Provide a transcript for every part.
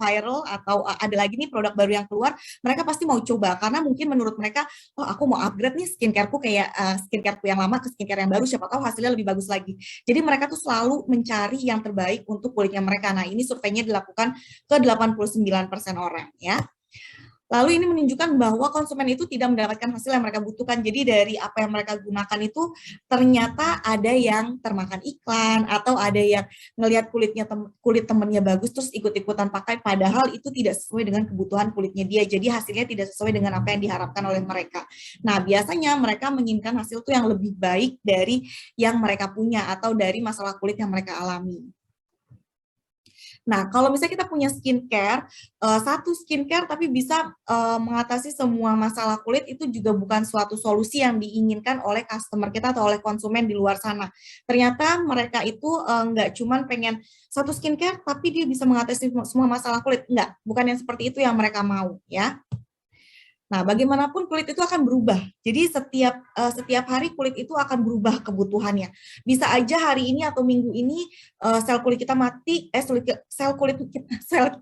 viral atau ada lagi nih produk baru yang keluar, mereka pasti mau coba karena mungkin menurut mereka, oh aku mau upgrade nih skincareku kayak skincareku yang lama ke skincare yang baru, siapa tahu hasilnya lebih bagus lagi. Jadi mereka tuh selalu mencari yang terbaik untuk kulitnya mereka. Nah, ini surveinya dilakukan ke 89% orang ya. Lalu ini menunjukkan bahwa konsumen itu tidak mendapatkan hasil yang mereka butuhkan. Jadi dari apa yang mereka gunakan itu ternyata ada yang termakan iklan atau ada yang ngelihat kulit temennya bagus terus ikut-ikutan pakai padahal itu tidak sesuai dengan kebutuhan kulitnya dia. Jadi hasilnya tidak sesuai dengan apa yang diharapkan oleh mereka. Nah, biasanya mereka menginginkan hasil itu yang lebih baik dari yang mereka punya atau dari masalah kulit yang mereka alami. Nah, kalau misalnya kita punya skincare, satu skincare tapi bisa mengatasi semua masalah kulit, itu juga bukan suatu solusi yang diinginkan oleh customer kita atau oleh konsumen di luar sana. Ternyata mereka itu nggak cuman pengen satu skincare, tapi dia bisa mengatasi semua masalah kulit. Enggak, bukan yang seperti itu yang mereka mau, ya. Nah, bagaimanapun kulit itu akan berubah. Jadi setiap hari kulit itu akan berubah kebutuhannya. Bisa aja hari ini atau minggu ini sel kulit kita mati, sel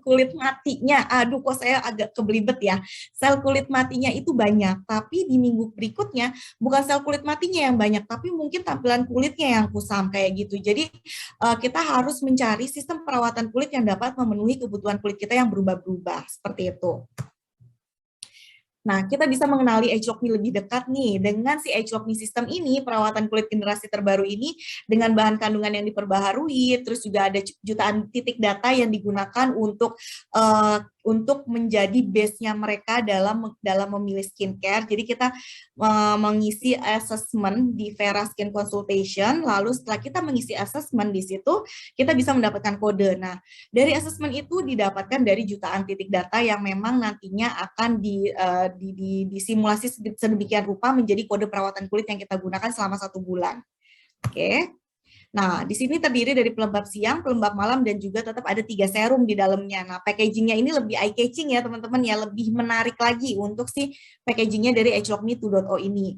kulit matinya. Aduh, kok saya agak kebelibet ya. Sel kulit matinya itu banyak, tapi di minggu berikutnya bukan sel kulit matinya yang banyak, tapi mungkin tampilan kulitnya yang kusam kayak gitu. Jadi kita harus mencari sistem perawatan kulit yang dapat memenuhi kebutuhan kulit kita yang berubah-berubah seperti itu. Nah, kita bisa mengenali Age Lock Me lebih dekat nih. Dengan si Age Lock Me System ini, perawatan kulit generasi terbaru ini dengan bahan kandungan yang diperbaharui, terus juga ada jutaan titik data yang digunakan untuk menjadi base-nya mereka dalam memilih skincare. Jadi kita mengisi assessment di Vera Skin Consultation, lalu setelah kita mengisi assessment di situ, kita bisa mendapatkan kode. Nah, dari assessment itu didapatkan dari jutaan titik data yang memang nantinya akan disimulasi sedemikian rupa menjadi kode perawatan kulit yang kita gunakan selama 1 bulan. Oke. Nah, di sini terdiri dari pelembab siang, pelembab malam, dan juga tetap ada 3 serum di dalamnya. Nah, packagingnya ini lebih eye-catching ya teman-teman ya, lebih menarik lagi untuk si packagingnya dari Age Lock Me 2.0 ini.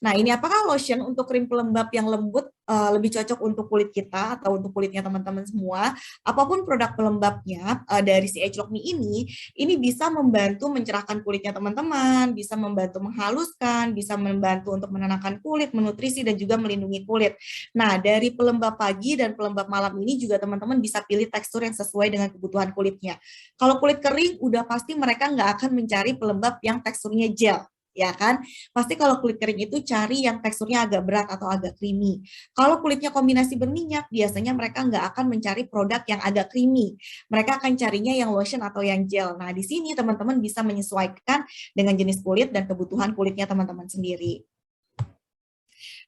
Nah, ini apakah lotion untuk krim pelembab yang lembut lebih cocok untuk kulit kita atau untuk kulitnya teman-teman semua? Apapun produk pelembabnya dari si Age Lock Me ini bisa membantu mencerahkan kulitnya teman-teman, bisa membantu menghaluskan, bisa membantu untuk menenangkan kulit, menutrisi, dan juga melindungi kulit. Nah, dari pelembab pagi dan pelembab malam ini juga teman-teman bisa pilih tekstur yang sesuai dengan kebutuhan kulitnya. Kalau kulit kering, udah pasti mereka nggak akan mencari pelembab yang teksturnya gel, ya kan? Pasti kalau kulit kering itu cari yang teksturnya agak berat atau agak creamy. Kalau kulitnya kombinasi berminyak, biasanya mereka nggak akan mencari produk yang agak creamy. Mereka akan carinya yang lotion atau yang gel. Nah, di sini teman-teman bisa menyesuaikan dengan jenis kulit dan kebutuhan kulitnya teman-teman sendiri.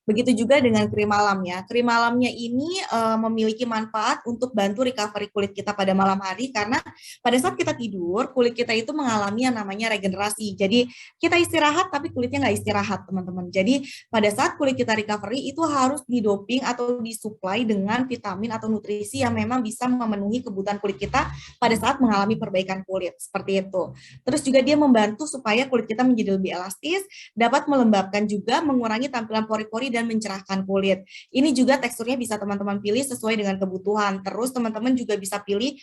Begitu juga dengan krim malam ya. Krim malamnya ini memiliki manfaat untuk bantu recovery kulit kita pada malam hari karena pada saat kita tidur, kulit kita itu mengalami yang namanya regenerasi. Jadi kita istirahat tapi kulitnya nggak istirahat teman-teman. Jadi pada saat kulit kita recovery itu harus didoping atau disuplai dengan vitamin atau nutrisi yang memang bisa memenuhi kebutuhan kulit kita pada saat mengalami perbaikan kulit. Seperti itu. Terus juga dia membantu supaya kulit kita menjadi lebih elastis, dapat melembabkan juga, mengurangi tampilan pori-pori dan mencerahkan kulit. Ini juga teksturnya bisa teman-teman pilih sesuai dengan kebutuhan. Terus teman-teman juga bisa pilih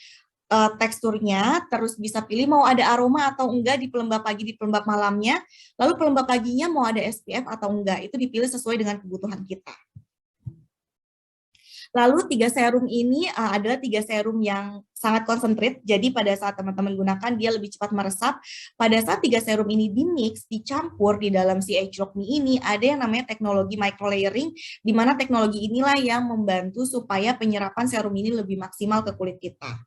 teksturnya, terus bisa pilih mau ada aroma atau enggak di pelembab pagi, di pelembab malamnya. Lalu pelembab paginya mau ada SPF atau enggak, itu dipilih sesuai dengan kebutuhan kita. Lalu 3 serum ini adalah 3 serum yang sangat konsentrat. Jadi pada saat teman-teman gunakan dia lebih cepat meresap. Pada saat 3 serum ini dimix, dicampur di dalam si Age Lock Me ini ada yang namanya teknologi microlayering, di mana teknologi inilah yang membantu supaya penyerapan serum ini lebih maksimal ke kulit kita.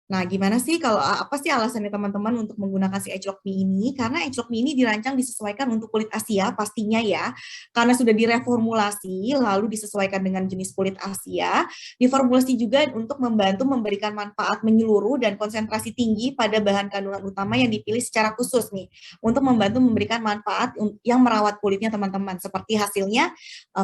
Nah, gimana sih kalau apa sih alasannya teman-teman untuk menggunakan si Age Lock Me ini? Karena Age Lock Me ini dirancang disesuaikan untuk kulit Asia pastinya ya. Karena sudah direformulasi lalu disesuaikan dengan jenis kulit Asia, diformulasi juga untuk membantu memberikan manfaat menyeluruh dan konsentrasi tinggi pada bahan kandungan utama yang dipilih secara khusus nih untuk membantu memberikan manfaat yang merawat kulitnya teman-teman. Seperti hasilnya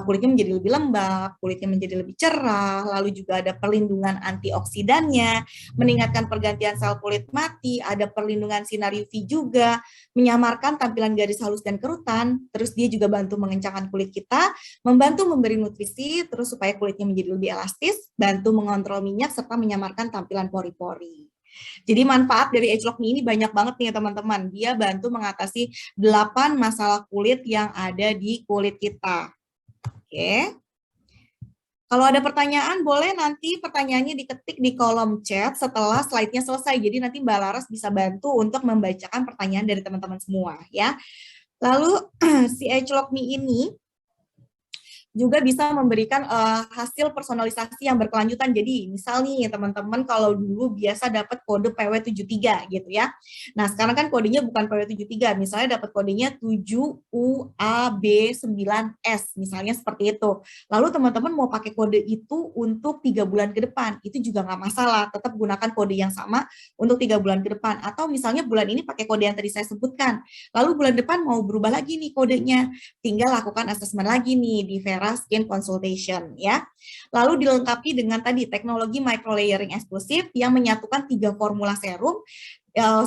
kulitnya menjadi lebih lembab, kulitnya menjadi lebih cerah, lalu juga ada perlindungan antioksidannya, meningkatkan mengingatkan pergantian sel kulit mati, ada perlindungan sinar UV juga, menyamarkan tampilan garis halus dan kerutan, terus dia juga bantu mengencangkan kulit kita, membantu memberi nutrisi, terus supaya kulitnya menjadi lebih elastis, bantu mengontrol minyak, serta menyamarkan tampilan pori-pori. Jadi manfaat dari Agelock Me ini banyak banget nih teman-teman. Dia bantu mengatasi 8 masalah kulit yang ada di kulit kita. Oke. Kalau ada pertanyaan, boleh nanti pertanyaannya diketik di kolom chat setelah slide-nya selesai. Jadi nanti Mbak Laras bisa bantu untuk membacakan pertanyaan dari teman-teman semua ya. Lalu si Agelock Me ini juga bisa memberikan hasil personalisasi yang berkelanjutan. Jadi misal nih teman-teman kalau dulu biasa dapat kode PW73 gitu ya. Nah sekarang kan kodenya bukan PW73, misalnya dapat kodenya 7UAB9S, misalnya seperti itu. Lalu teman-teman mau pakai kode itu untuk 3 bulan ke depan, itu juga nggak masalah, tetap gunakan kode yang sama untuk 3 bulan ke depan. Atau misalnya bulan ini pakai kode yang tadi saya sebutkan, lalu bulan depan mau berubah lagi nih kodenya, tinggal lakukan asesmen lagi nih di Vera Skin Consultation ya. Lalu dilengkapi dengan tadi teknologi microlayering eksklusif yang menyatukan 3 formula serum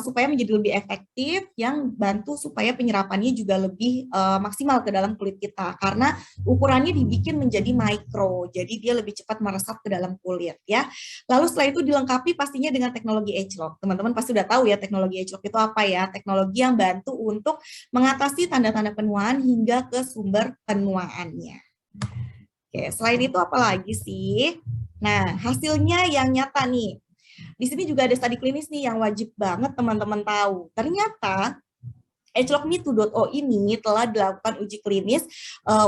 supaya menjadi lebih efektif, yang bantu supaya penyerapannya juga lebih maksimal ke dalam kulit kita karena ukurannya dibikin menjadi micro, jadi dia lebih cepat meresap ke dalam kulit ya. Lalu setelah itu dilengkapi pastinya dengan teknologi Agelock. Teman-teman pasti udah tahu ya teknologi Agelock itu apa ya, teknologi yang bantu untuk mengatasi tanda-tanda penuaan hingga ke sumber penuaannya. Oke, selain itu apa lagi sih? Nah, hasilnya yang nyata nih. Di sini juga ada studi klinis nih yang wajib banget teman-teman tahu. Ternyata Agelock Me 2.0 ini telah dilakukan uji klinis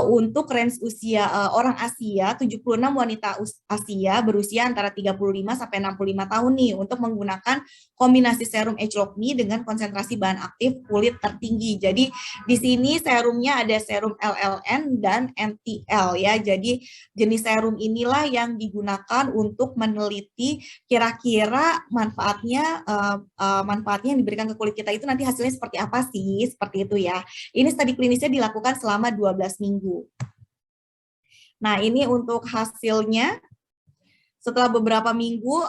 untuk range usia orang Asia, 76 wanita Asia berusia antara 35 sampai 65 tahun nih untuk menggunakan kombinasi serum Agelock Me dengan konsentrasi bahan aktif kulit tertinggi. Jadi di sini serumnya ada serum LLN dan MTL ya. Jadi jenis serum inilah yang digunakan untuk meneliti kira-kira manfaatnya yang diberikan ke kulit kita itu nanti hasilnya seperti apa sih? Seperti itu ya. Ini studi klinisnya dilakukan selama 12 minggu. Nah, ini untuk hasilnya. Setelah beberapa minggu,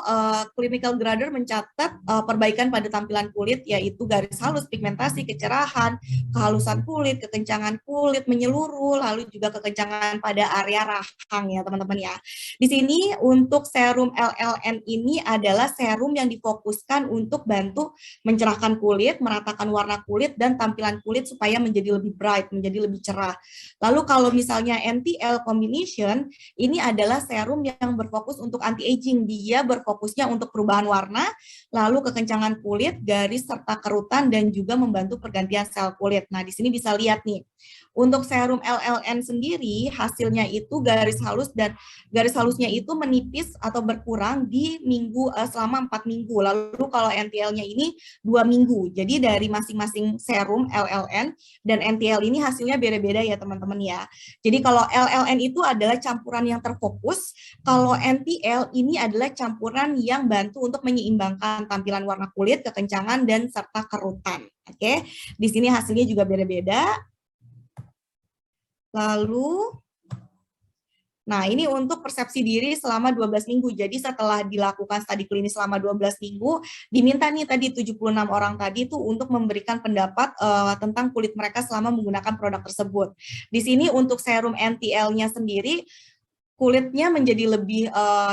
clinical grader mencatat perbaikan pada tampilan kulit, yaitu garis halus, pigmentasi, kecerahan, kehalusan kulit, kekencangan kulit menyeluruh, lalu juga kekencangan pada area rahang ya teman-teman ya. Di sini untuk serum LLN ini adalah serum yang difokuskan untuk bantu mencerahkan kulit, meratakan warna kulit, dan tampilan kulit supaya menjadi lebih bright, menjadi lebih cerah. Lalu kalau misalnya MTL combination, ini adalah serum yang berfokus untuk anti-aging, dia berfokusnya untuk perubahan warna, lalu kekencangan kulit, garis serta kerutan, dan juga membantu pergantian sel kulit. Nah, di sini bisa lihat nih, untuk serum LLN sendiri hasilnya itu garis halus dan garis halusnya itu menipis atau berkurang di selama 4 minggu. Lalu kalau NTL-nya ini 2 minggu. Jadi dari masing-masing serum LLN dan NTL ini hasilnya beda-beda ya teman-teman ya. Jadi kalau LLN itu adalah campuran yang terfokus, kalau NTL ini adalah campuran yang bantu untuk menyeimbangkan tampilan warna kulit, kekencangan, dan serta kerutan. Oke, di sini hasilnya juga beda-beda. Lalu, nah ini untuk persepsi diri selama 12 minggu. Jadi setelah dilakukan studi klinis selama 12 minggu, diminta nih tadi 76 orang tadi itu untuk memberikan pendapat tentang kulit mereka selama menggunakan produk tersebut. Di sini untuk serum NTL-nya sendiri, kulitnya menjadi lebih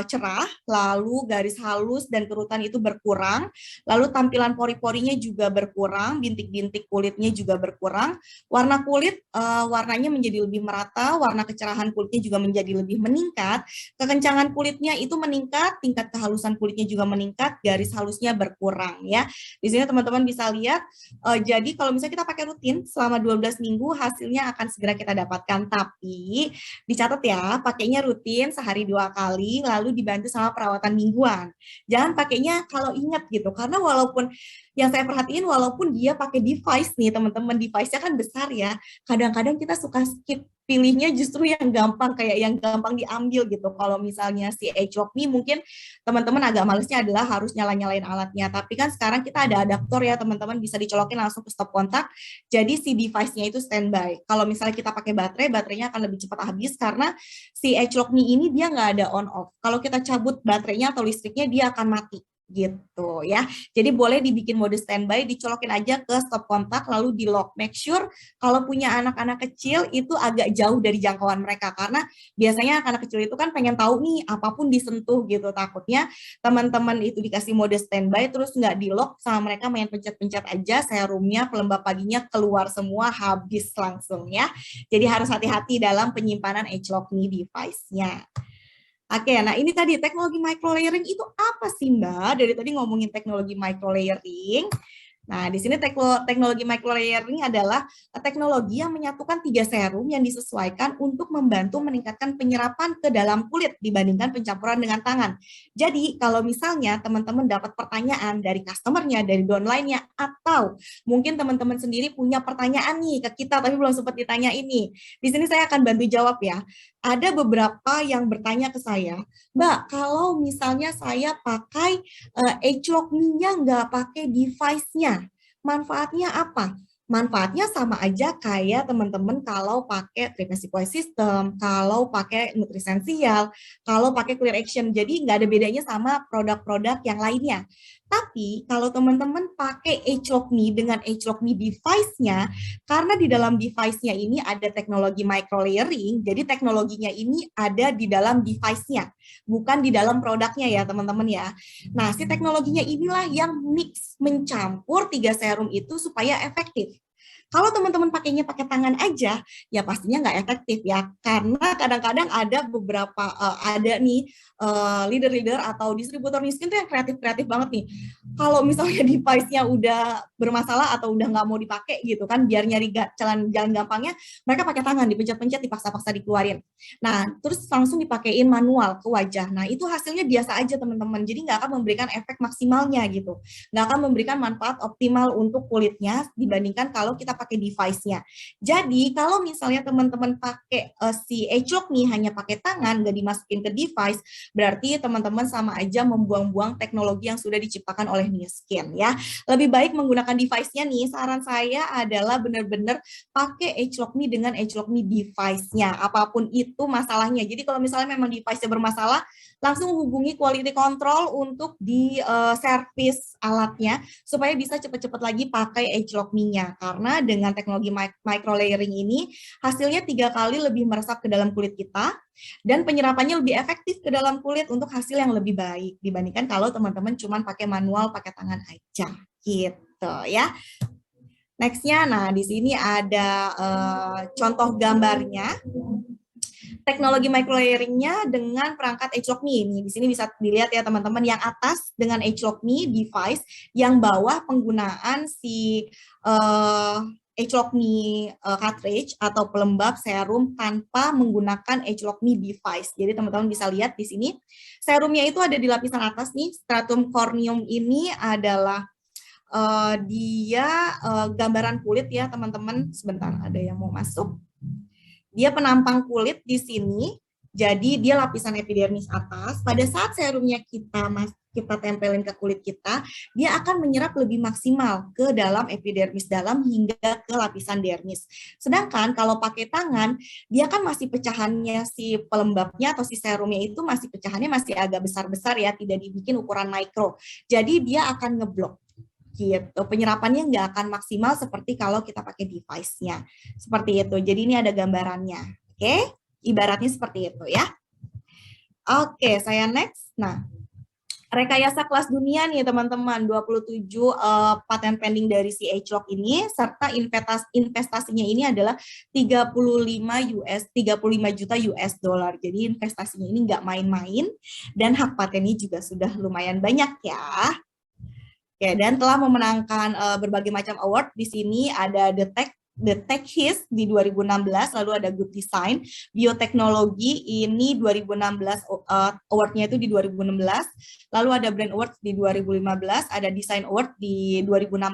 cerah, lalu garis halus dan kerutan itu berkurang, lalu tampilan pori-porinya juga berkurang, bintik-bintik kulitnya juga berkurang, warna kulit warnanya menjadi lebih merata, warna kecerahan kulitnya juga menjadi lebih meningkat, kekencangan kulitnya itu meningkat, tingkat kehalusan kulitnya juga meningkat, garis halusnya berkurang ya. Di sini teman-teman bisa lihat, jadi kalau misalnya kita pakai rutin selama 12 minggu hasilnya akan segera kita dapatkan, tapi dicatat ya, pakainya rutin sehari 2 kali, lalu dibantu sama perawatan mingguan. Jangan pakainya kalau ingat gitu, karena walaupun yang saya perhatiin, walaupun dia pakai device nih teman-teman, device-nya kan besar ya, kadang-kadang kita suka skip, pilihnya justru yang gampang, kayak yang gampang diambil gitu. Kalau misalnya si Agelock Me mungkin teman-teman agak malesnya adalah harus nyala-nyalain alatnya, tapi kan sekarang kita ada adaptor ya teman-teman, bisa dicolokin langsung ke stop kontak, jadi si device-nya itu standby. Kalau misalnya kita pakai baterai, baterainya akan lebih cepat habis karena si Agelock Me ini dia nggak ada on off. Kalau kita cabut baterainya atau listriknya, dia akan mati. gitu ya. Jadi boleh dibikin mode standby, dicolokin aja ke stop kontak lalu di lock. Make sure kalau punya anak-anak kecil itu agak jauh dari jangkauan mereka karena biasanya anak kecil itu kan pengen tahu nih apapun disentuh gitu. Takutnya teman-teman itu dikasih mode standby terus nggak di lock sama mereka main pencet-pencet aja serumnya, pelembab paginya keluar semua habis langsung ya. Jadi harus hati-hati dalam penyimpanan ageLOC Me device-nya. Oke, nah ini tadi teknologi microlayering itu apa sih Mbak? Dari tadi ngomongin teknologi microlayering. Nah, di sini teknologi microlayering adalah teknologi yang menyatukan 3 serum yang disesuaikan untuk membantu meningkatkan penyerapan ke dalam kulit dibandingkan pencampuran dengan tangan. Jadi, kalau misalnya teman-teman dapat pertanyaan dari customer-nya, dari downline-nya, atau mungkin teman-teman sendiri punya pertanyaan nih ke kita, tapi belum sempat ditanya ini. Di sini saya akan bantu jawab ya. Ada beberapa yang bertanya ke saya, Mbak, kalau misalnya saya pakai ageLOC Me-nya nggak pakai device-nya, manfaatnya apa? Manfaatnya sama aja kayak teman-teman kalau pakai Privacy Point System, kalau pakai Nutrisensial, kalau pakai Clear Action. Jadi nggak ada bedanya sama produk-produk yang lainnya. Tapi kalau teman-teman pakai ageLOC Me dengan ageLOC Me device-nya, karena di dalam device-nya ini ada teknologi microlayering, jadi teknologinya ini ada di dalam device-nya, bukan di dalam produknya ya teman-teman ya. Nah, si teknologinya inilah yang mix, mencampur 3 serum itu supaya efektif. Kalau teman-teman pakainya pakai tangan aja, ya pastinya nggak efektif ya. Karena kadang-kadang ada beberapa, ada nih leader-leader atau distributor miskin tuh yang kreatif-kreatif banget nih. Kalau misalnya device-nya udah bermasalah atau udah nggak mau dipakai gitu kan, biar nyari jalan gampangnya, mereka pakai tangan, dipencet-pencet, dipaksa-paksa dikeluarin. Nah, terus langsung dipakein manual ke wajah. Nah, itu hasilnya biasa aja teman-teman. Jadi nggak akan memberikan efek maksimalnya gitu. Nggak akan memberikan manfaat optimal untuk kulitnya dibandingkan kalau kita pakai device-nya. Jadi, kalau misalnya teman-teman pakai si ageLOC Me hanya pakai tangan, nggak dimasukin ke device, berarti teman-teman sama aja membuang-buang teknologi yang sudah diciptakan oleh Nu Skin ya. Lebih baik menggunakan device-nya nih, saran saya adalah benar-benar pakai ageLOC Me dengan ageLOC Me device-nya, apapun itu masalahnya. Jadi kalau misalnya memang device-nya bermasalah, langsung hubungi quality control untuk di servis alatnya supaya bisa cepat-cepat lagi pakai ageLOC Me-nya. Karena dengan teknologi microlayering ini hasilnya 3 kali lebih meresap ke dalam kulit kita dan penyerapannya lebih efektif ke dalam kulit untuk hasil yang lebih baik dibandingkan kalau teman-teman cuma pakai manual, pakai tangan aja gitu ya. Nextnya, nah di sini ada contoh gambarnya. Teknologi microlayering-nya dengan perangkat ageLOC Me ini. Di sini bisa dilihat ya teman-teman, yang atas dengan ageLOC Me device, yang bawah penggunaan si ageLOC Me cartridge atau pelembab serum tanpa menggunakan ageLOC Me device. Jadi teman-teman bisa lihat di sini serumnya itu ada di lapisan atas nih. Stratum corneum ini adalah dia gambaran kulit ya teman-teman. Sebentar, ada yang mau masuk. Dia penampang kulit di sini, jadi dia lapisan epidermis atas. Pada saat serumnya kita tempelin ke kulit kita, dia akan menyerap lebih maksimal ke dalam epidermis dalam hingga ke lapisan dermis. Sedangkan kalau pakai tangan, dia kan masih pecahannya si pelembabnya atau si serumnya itu masih pecahannya masih agak besar-besar ya, tidak dibikin ukuran mikro. Jadi dia akan ngeblok gitu. Penyerapannya nggak akan maksimal seperti kalau kita pakai device-nya. Seperti itu. Jadi ini ada gambarannya. Oke? Ibaratnya seperti itu ya. Oke, saya next. Nah, rekayasa kelas dunia nih teman-teman, 27 paten pending dari si ageLOC ini, serta investasinya ini adalah 35 juta US dollar. Jadi investasinya ini nggak main-main dan hak patennya juga sudah lumayan banyak ya. Oke, dan telah memenangkan berbagai macam award. Di sini ada The Tech His di 2016, lalu ada Good Design, Bioteknologi ini 2016, awardnya itu di 2016, lalu ada Brand Award di 2015, ada Design Award di 2016,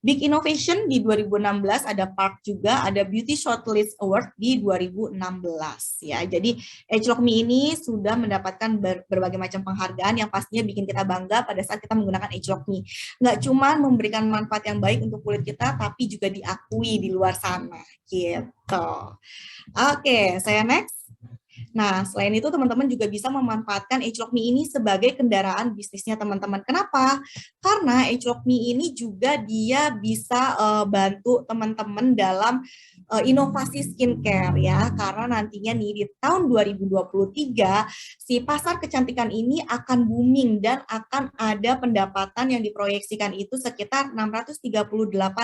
Big Innovation di 2016, ada Park juga, ada Beauty Shortlist Award di 2016 ya. Jadi ageLOC Me ini sudah mendapatkan berbagai macam penghargaan yang pastinya bikin kita bangga pada saat kita menggunakan ageLOC Me. Nggak cuma memberikan manfaat yang baik untuk kulit kita, tapi juga diakui di luar sana gitu. Oke, saya next. Nah, selain itu teman-teman juga bisa memanfaatkan Eclok Me ini sebagai kendaraan bisnisnya teman-teman. Kenapa? Karena Eclok Me ini juga dia bisa bantu teman-teman dalam inovasi skincare ya. Karena nantinya nih di tahun 2023 si pasar kecantikan ini akan booming dan akan ada pendapatan yang diproyeksikan itu sekitar 638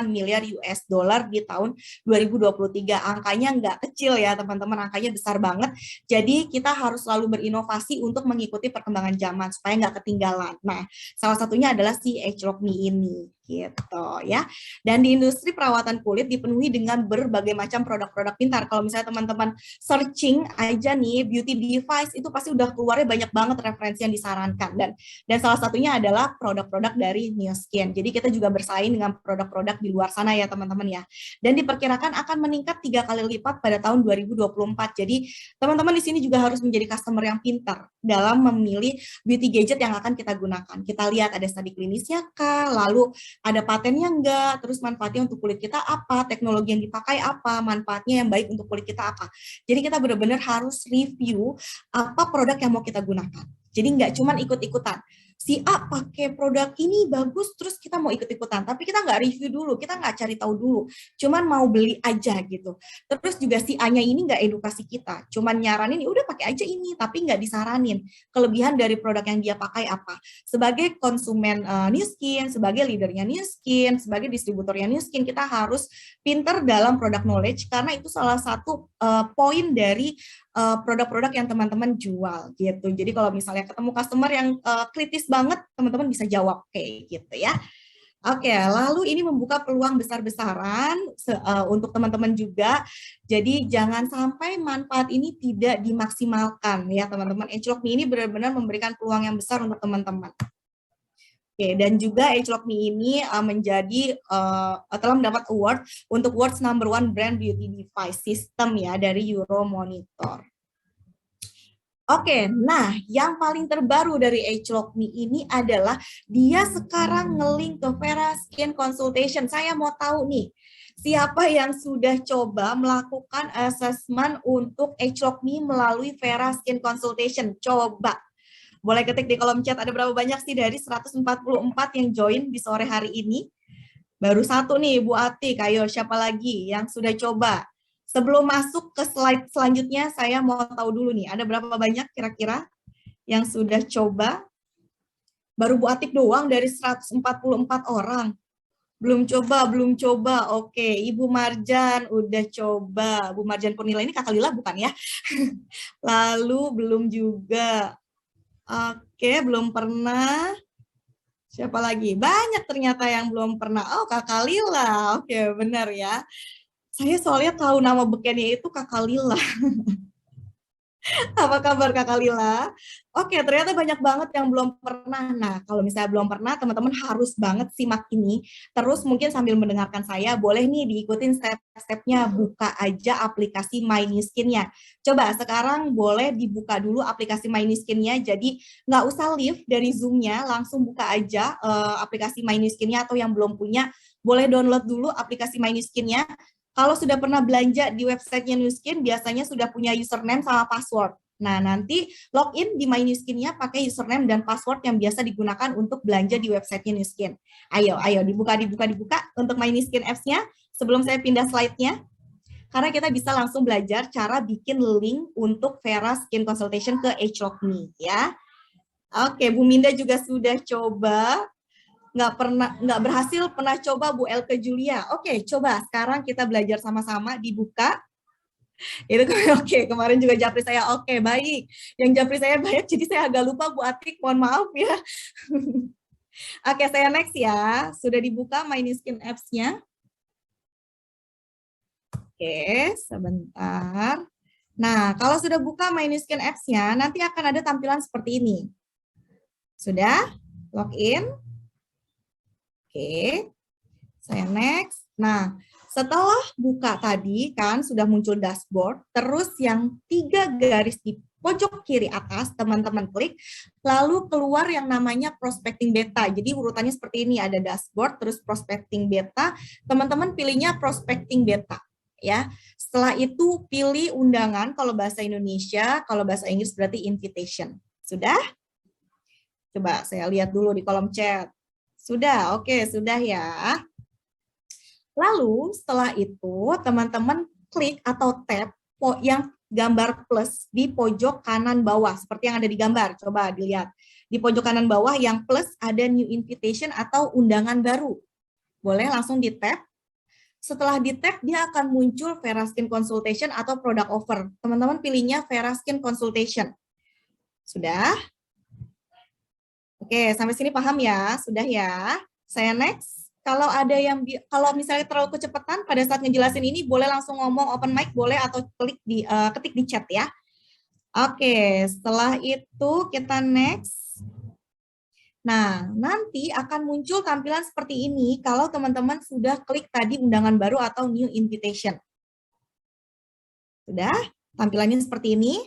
miliar US dollar di tahun 2023. Angkanya nggak kecil ya teman-teman, angkanya besar banget. Jadi kita harus selalu berinovasi untuk mengikuti perkembangan zaman supaya nggak ketinggalan. Nah, salah satunya adalah si Eclok Me ini gitu ya. Dan di industri perawatan kulit dipenuhi dengan berbagai macam produk-produk pintar. Kalau misalnya teman-teman searching aja nih beauty device itu pasti udah keluarnya banyak banget referensi yang disarankan dan salah satunya adalah produk-produk dari New Skin. Jadi kita juga bersaing dengan produk-produk di luar sana ya teman-teman ya. Dan diperkirakan akan meningkat 3 kali lipat pada tahun 2024. Jadi teman-teman di sini juga harus menjadi customer yang pintar dalam memilih beauty gadget yang akan kita gunakan. Kita lihat ada studi klinisnya kah, lalu ada patennya enggak, terus manfaatnya untuk kulit kita apa, teknologi yang dipakai apa, manfaatnya yang baik untuk kulit kita apa. Jadi kita benar-benar harus review apa produk yang mau kita gunakan. Jadi nggak cuma ikut-ikutan. Si A pakai produk ini bagus, terus kita mau ikut-ikutan. Tapi kita nggak review dulu, kita nggak cari tahu dulu. Cuman mau beli aja gitu. Terus juga si A-nya ini nggak edukasi kita. Cuman nyaranin, udah pakai aja ini, tapi nggak disaranin. Kelebihan dari produk yang dia pakai apa. Sebagai konsumen New Skin, sebagai leadernya New Skin, sebagai distributornya New Skin, kita harus pinter dalam product knowledge, karena itu salah satu poin dari produk-produk yang teman-teman jual gitu. Jadi kalau misalnya ketemu customer yang kritis banget, teman-teman bisa jawab kayak gitu ya. Oke, lalu ini membuka peluang besar-besaran untuk teman-teman juga. Jadi jangan sampai manfaat ini tidak dimaksimalkan ya teman-teman. Eclok Me ini benar-benar memberikan peluang yang besar untuk teman-teman. Oke, dan juga Eclok Me ini telah mendapat award untuk World's Number One Brand Beauty Device System ya dari Euromonitor. Oke, nah yang paling terbaru dari Eclok Me ini adalah dia sekarang nge-link ke Vera Skin Consultation. Saya mau tahu nih, siapa yang sudah coba melakukan assessment untuk Eclok Me melalui Vera Skin Consultation? Coba. Boleh ketik di kolom chat ada berapa banyak sih dari 144 yang join di sore hari ini. Baru satu nih Bu Atik, ayo siapa lagi yang sudah coba? Sebelum masuk ke slide selanjutnya, saya mau tahu dulu nih, ada berapa banyak kira-kira yang sudah coba? Baru Bu Atik doang dari 144 orang. Belum coba. Oke, Ibu Marjan udah coba. Bu Marjan Purnila ini Kakak Lila bukan ya? Lalu belum juga. Oke, belum pernah. Siapa lagi? Banyak ternyata yang belum pernah. Oh, Kakak Lila. Oke, benar ya. Saya soalnya tahu nama bekennya itu Kakak Lila. Apa kabar Kakak Lila? Oke, ternyata banyak banget yang belum pernah. Nah, kalau misalnya belum pernah, teman-teman harus banget simak ini. Terus mungkin sambil mendengarkan saya, boleh nih diikutin step-stepnya. Buka aja aplikasi My New Skin-nya. Coba sekarang boleh dibuka dulu aplikasi My New Skin-nya. Jadi nggak usah leave dari Zoom-nya, langsung buka aja aplikasi My New Skin-nya, atau yang belum punya, boleh download dulu aplikasi My New Skin-nya. Kalau sudah pernah belanja di websitenya New Skin, biasanya sudah punya username sama password. Nah, nanti login di My New Skin-nya pakai username dan password yang biasa digunakan untuk belanja di websitenya New Skin. Ayo, dibuka untuk My New Skin apps-nya. Sebelum saya pindah slide-nya, karena kita bisa langsung belajar cara bikin link untuk Vera Skin Consultation ke Eclok Me ya. Oke, Bu Minda juga sudah coba. Nggak berhasil, pernah coba Bu Elke Julia. Oke, coba sekarang kita belajar sama-sama, dibuka. Itu oke, kemarin juga japri saya oke, baik. Yang japri saya banyak, jadi saya agak lupa Bu Atik, mohon maaf ya. Oke, saya next ya. Sudah dibuka My New Skin Apps-nya. Oke, sebentar. Nah, kalau sudah buka My New Skin Apps-nya, nanti akan ada tampilan seperti ini. Sudah? Login. Oke, saya next. Nah, setelah buka tadi kan sudah muncul dashboard, terus yang 3 garis di pojok kiri atas teman-teman klik, lalu keluar yang namanya prospecting beta. Jadi urutannya seperti ini, ada dashboard, terus prospecting beta, teman-teman pilihnya prospecting beta. ya. Setelah itu pilih undangan kalau bahasa Indonesia, kalau bahasa Inggris berarti invitation. Sudah? Coba saya lihat dulu di kolom chat. Sudah, oke, sudah ya. Lalu setelah itu teman-teman klik atau tap yang gambar plus di pojok kanan bawah seperti yang ada di gambar. Coba dilihat. Di pojok kanan bawah yang plus ada new invitation atau undangan baru. Boleh langsung di tap. Setelah di tap dia akan muncul Vera Skin Consultation atau product offer. Teman-teman pilihnya Vera Skin Consultation. Sudah? Oke, sampai sini paham ya? Sudah ya? Saya next. Kalau misalnya terlalu kecepatan pada saat ngejelasin ini, boleh langsung ngomong open mic, boleh atau ketik di chat ya. Oke, setelah itu kita next. Nah, nanti akan muncul tampilan seperti ini kalau teman-teman sudah klik tadi undangan baru atau new invitation. Sudah? Tampilannya seperti ini.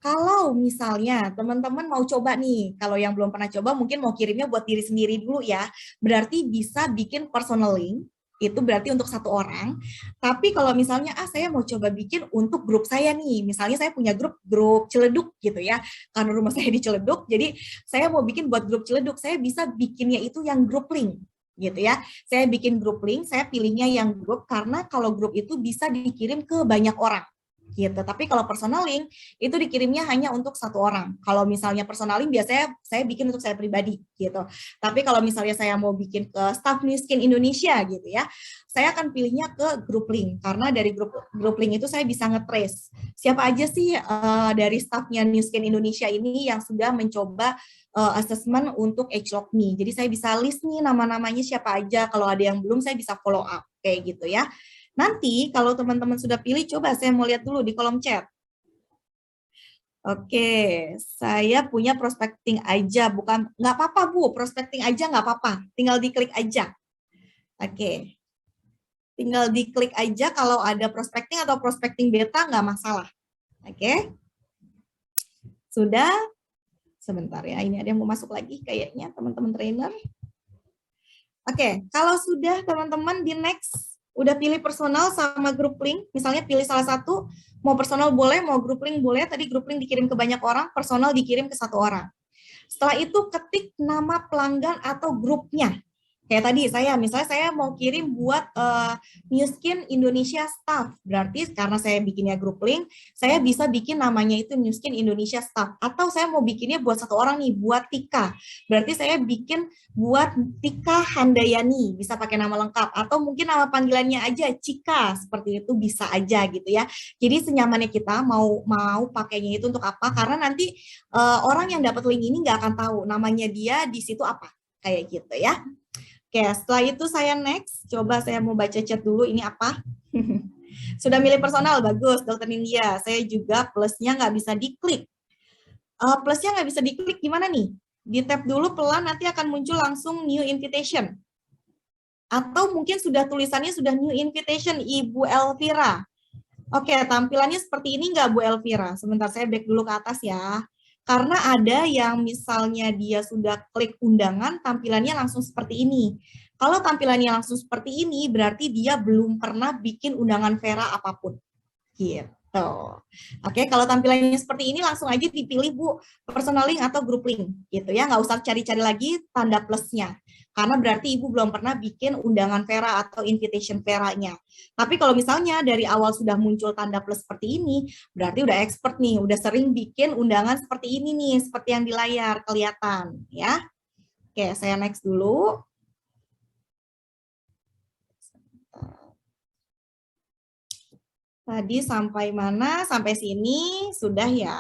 Kalau misalnya teman-teman mau coba nih, kalau yang belum pernah coba mungkin mau kirimnya buat diri sendiri dulu ya, berarti bisa bikin personal link, itu berarti untuk satu orang. Tapi kalau misalnya, saya mau coba bikin untuk grup saya nih, misalnya saya punya grup Ciledug gitu ya, karena rumah saya di Ciledug, jadi saya mau bikin buat grup Ciledug, saya bisa bikinnya itu yang grup link gitu ya. Saya bikin grup link, saya pilihnya yang grup, karena kalau grup itu bisa dikirim ke banyak orang gitu. Tapi kalau personal link itu dikirimnya hanya untuk satu orang. Kalau misalnya personal link biasanya saya bikin untuk saya pribadi gitu. Tapi kalau misalnya saya mau bikin ke staff New Skin Indonesia gitu ya, saya akan pilihnya ke grup link karena dari grup link itu saya bisa nge-trace siapa aja sih dari staffnya New Skin Indonesia ini yang sudah mencoba assessment untuk ageLOC Me. Jadi saya bisa list nih nama-namanya siapa aja. Kalau ada yang belum saya bisa follow up kayak gitu ya. Nanti kalau teman-teman sudah pilih, coba saya mau lihat dulu di kolom chat. Oke, saya punya prospecting aja, bukan nggak apa-apa Bu, prospecting aja nggak apa-apa, tinggal diklik aja. Oke, tinggal diklik aja kalau ada prospecting atau prospecting beta nggak masalah. Oke, sudah. Sebentar ya, ini ada yang mau masuk lagi kayaknya teman-teman trainer. Oke, kalau sudah teman-teman di next. Udah pilih personal sama grup link, misalnya pilih salah satu, mau personal boleh, mau grup link boleh, tadi grup link dikirim ke banyak orang, personal dikirim ke satu orang. Setelah itu ketik nama pelanggan atau grupnya. Kayak tadi misalnya saya mau kirim buat New Skin Indonesia Staff, berarti karena saya bikinnya grup link, saya bisa bikin namanya itu New Skin Indonesia Staff. Atau saya mau bikinnya buat satu orang nih, buat Tika, berarti saya bikin buat Tika Handayani, bisa pakai nama lengkap. Atau mungkin nama panggilannya aja Cika, seperti itu bisa aja gitu ya. Jadi senyamannya kita mau pakainya itu untuk apa, karena nanti orang yang dapat link ini nggak akan tahu namanya dia di situ apa, kayak gitu ya. Oke, setelah itu saya next. Coba saya mau baca chat dulu, ini apa? Sudah milih personal, bagus, Dokter Nindya. Saya juga plusnya nggak bisa diklik. Plusnya nggak bisa diklik gimana nih? Di tap dulu pelan, nanti akan muncul langsung new invitation. Atau mungkin sudah tulisannya sudah new invitation, Ibu Elvira. Oke, tampilannya seperti ini nggak Bu Elvira? Sebentar, saya back dulu ke atas ya. Karena ada yang misalnya dia sudah klik undangan, tampilannya langsung seperti ini. Kalau tampilannya langsung seperti ini, berarti dia belum pernah bikin undangan Vera apapun. Gitu. Oke, kalau tampilannya seperti ini, langsung aja dipilih Bu, personal link atau group link. Gitu ya, nggak usah cari-cari lagi tanda plusnya. Karena berarti Ibu belum pernah bikin undangan Vera atau invitation Vera-nya. Tapi kalau misalnya dari awal sudah muncul tanda plus seperti ini, berarti udah expert nih, udah sering bikin undangan seperti ini nih, seperti yang di layar kelihatan ya. Oke, saya next dulu. Tadi sampai mana? Sampai sini sudah ya.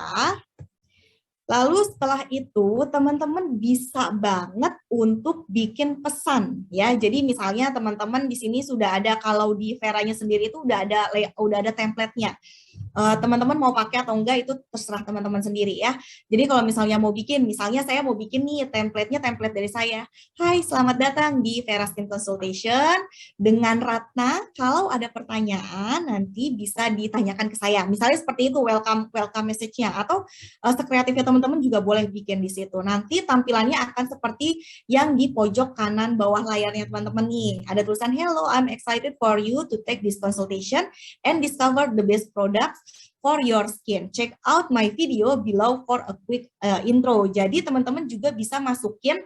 Lalu setelah itu teman-teman bisa banget untuk bikin pesan ya. Jadi misalnya teman-teman di sini sudah ada, kalau di Veranya sendiri itu udah ada template-nya. Teman-teman mau pakai atau enggak itu terserah teman-teman sendiri ya. Jadi kalau misalnya mau bikin, misalnya saya mau bikin nih template-nya template dari saya. Hai, selamat datang di Vera Skin Consultation dengan Ratna. Kalau ada pertanyaan nanti bisa ditanyakan ke saya. Misalnya seperti itu welcome message-nya atau sekreatifnya teman-teman juga boleh bikin di situ. Nanti tampilannya akan seperti yang di pojok kanan bawah layarnya teman-teman nih. Ada tulisan hello, I'm excited for you to take this consultation and discover the best products for your skin. Check out my video below for a quick intro. Jadi teman-teman juga bisa masukin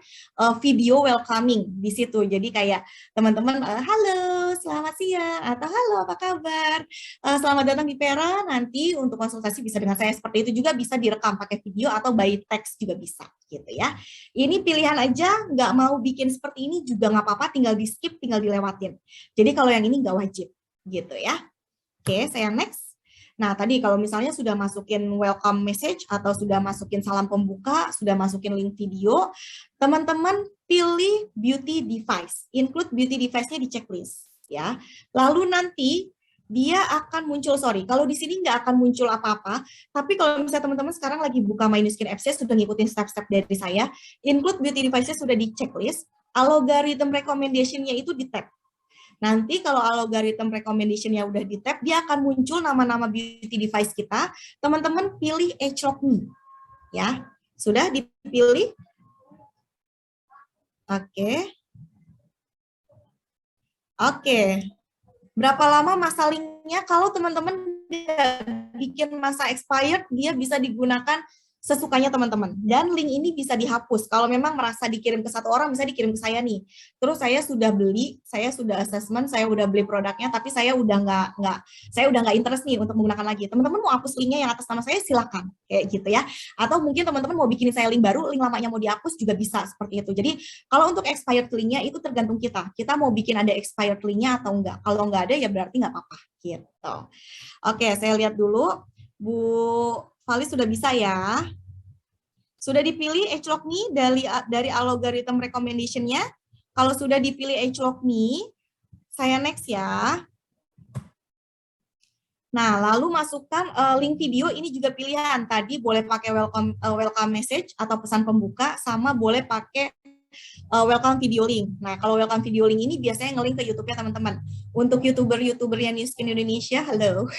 video welcoming di situ. Jadi kayak teman-teman, halo, selamat siang, atau halo, apa kabar? Selamat datang di Pera. Nanti untuk konsultasi bisa dengan saya seperti itu juga bisa direkam pakai video atau by text juga bisa, gitu ya. Ini pilihan aja, nggak mau bikin seperti ini juga nggak apa-apa, tinggal di skip, tinggal dilewatin. Jadi kalau yang ini nggak wajib, gitu ya. Oke, saya next. Nah, tadi kalau misalnya sudah masukin welcome message atau sudah masukin salam pembuka, sudah masukin link video, teman-teman pilih beauty device. Include beauty device-nya di checklist. Ya. Lalu nanti dia akan muncul, kalau di sini nggak akan muncul apa-apa, tapi kalau misalnya teman-teman sekarang lagi buka My New Skin Apps, sudah ngikutin step-step dari saya, include beauty device-nya sudah di checklist, algorithm recommendation-nya itu di tab. Nanti kalau algorithm recommendation-nya udah di tab, dia akan muncul nama-nama beauty device kita. Teman-teman pilih ageLOC Me. Ya, sudah dipilih? Oke. Oke. Berapa lama masa linknya? Kalau teman-teman bikin masa expired, dia bisa digunakan sesukanya teman-teman. Dan link ini bisa dihapus. Kalau memang merasa dikirim ke satu orang, bisa dikirim ke saya nih. Terus saya sudah beli, saya sudah assessment, saya udah beli produknya, tapi saya udah nggak interest nih untuk menggunakan lagi. Teman-teman mau hapus linknya yang atas nama saya, silakan kayak gitu ya. Atau mungkin teman-teman mau bikin saya link baru, link lamanya mau dihapus juga bisa seperti itu. Jadi kalau untuk expired linknya itu tergantung kita. Kita mau bikin ada expired linknya atau enggak. Kalau nggak ada ya berarti nggak apa-apa gitu. Oke, saya lihat dulu. Bu Fali sudah bisa ya? Sudah dipilih ageLOC Me dari algorithm recommendation-nya? Kalau sudah dipilih ageLOC Me, saya next ya. Nah, lalu masukkan link video, ini juga pilihan. Tadi boleh pakai welcome message atau pesan pembuka, sama boleh pakai welcome video link. Nah, kalau welcome video link ini biasanya nge-link ke YouTube-nya teman-teman. Untuk YouTuber yang New Skin Indonesia, halo.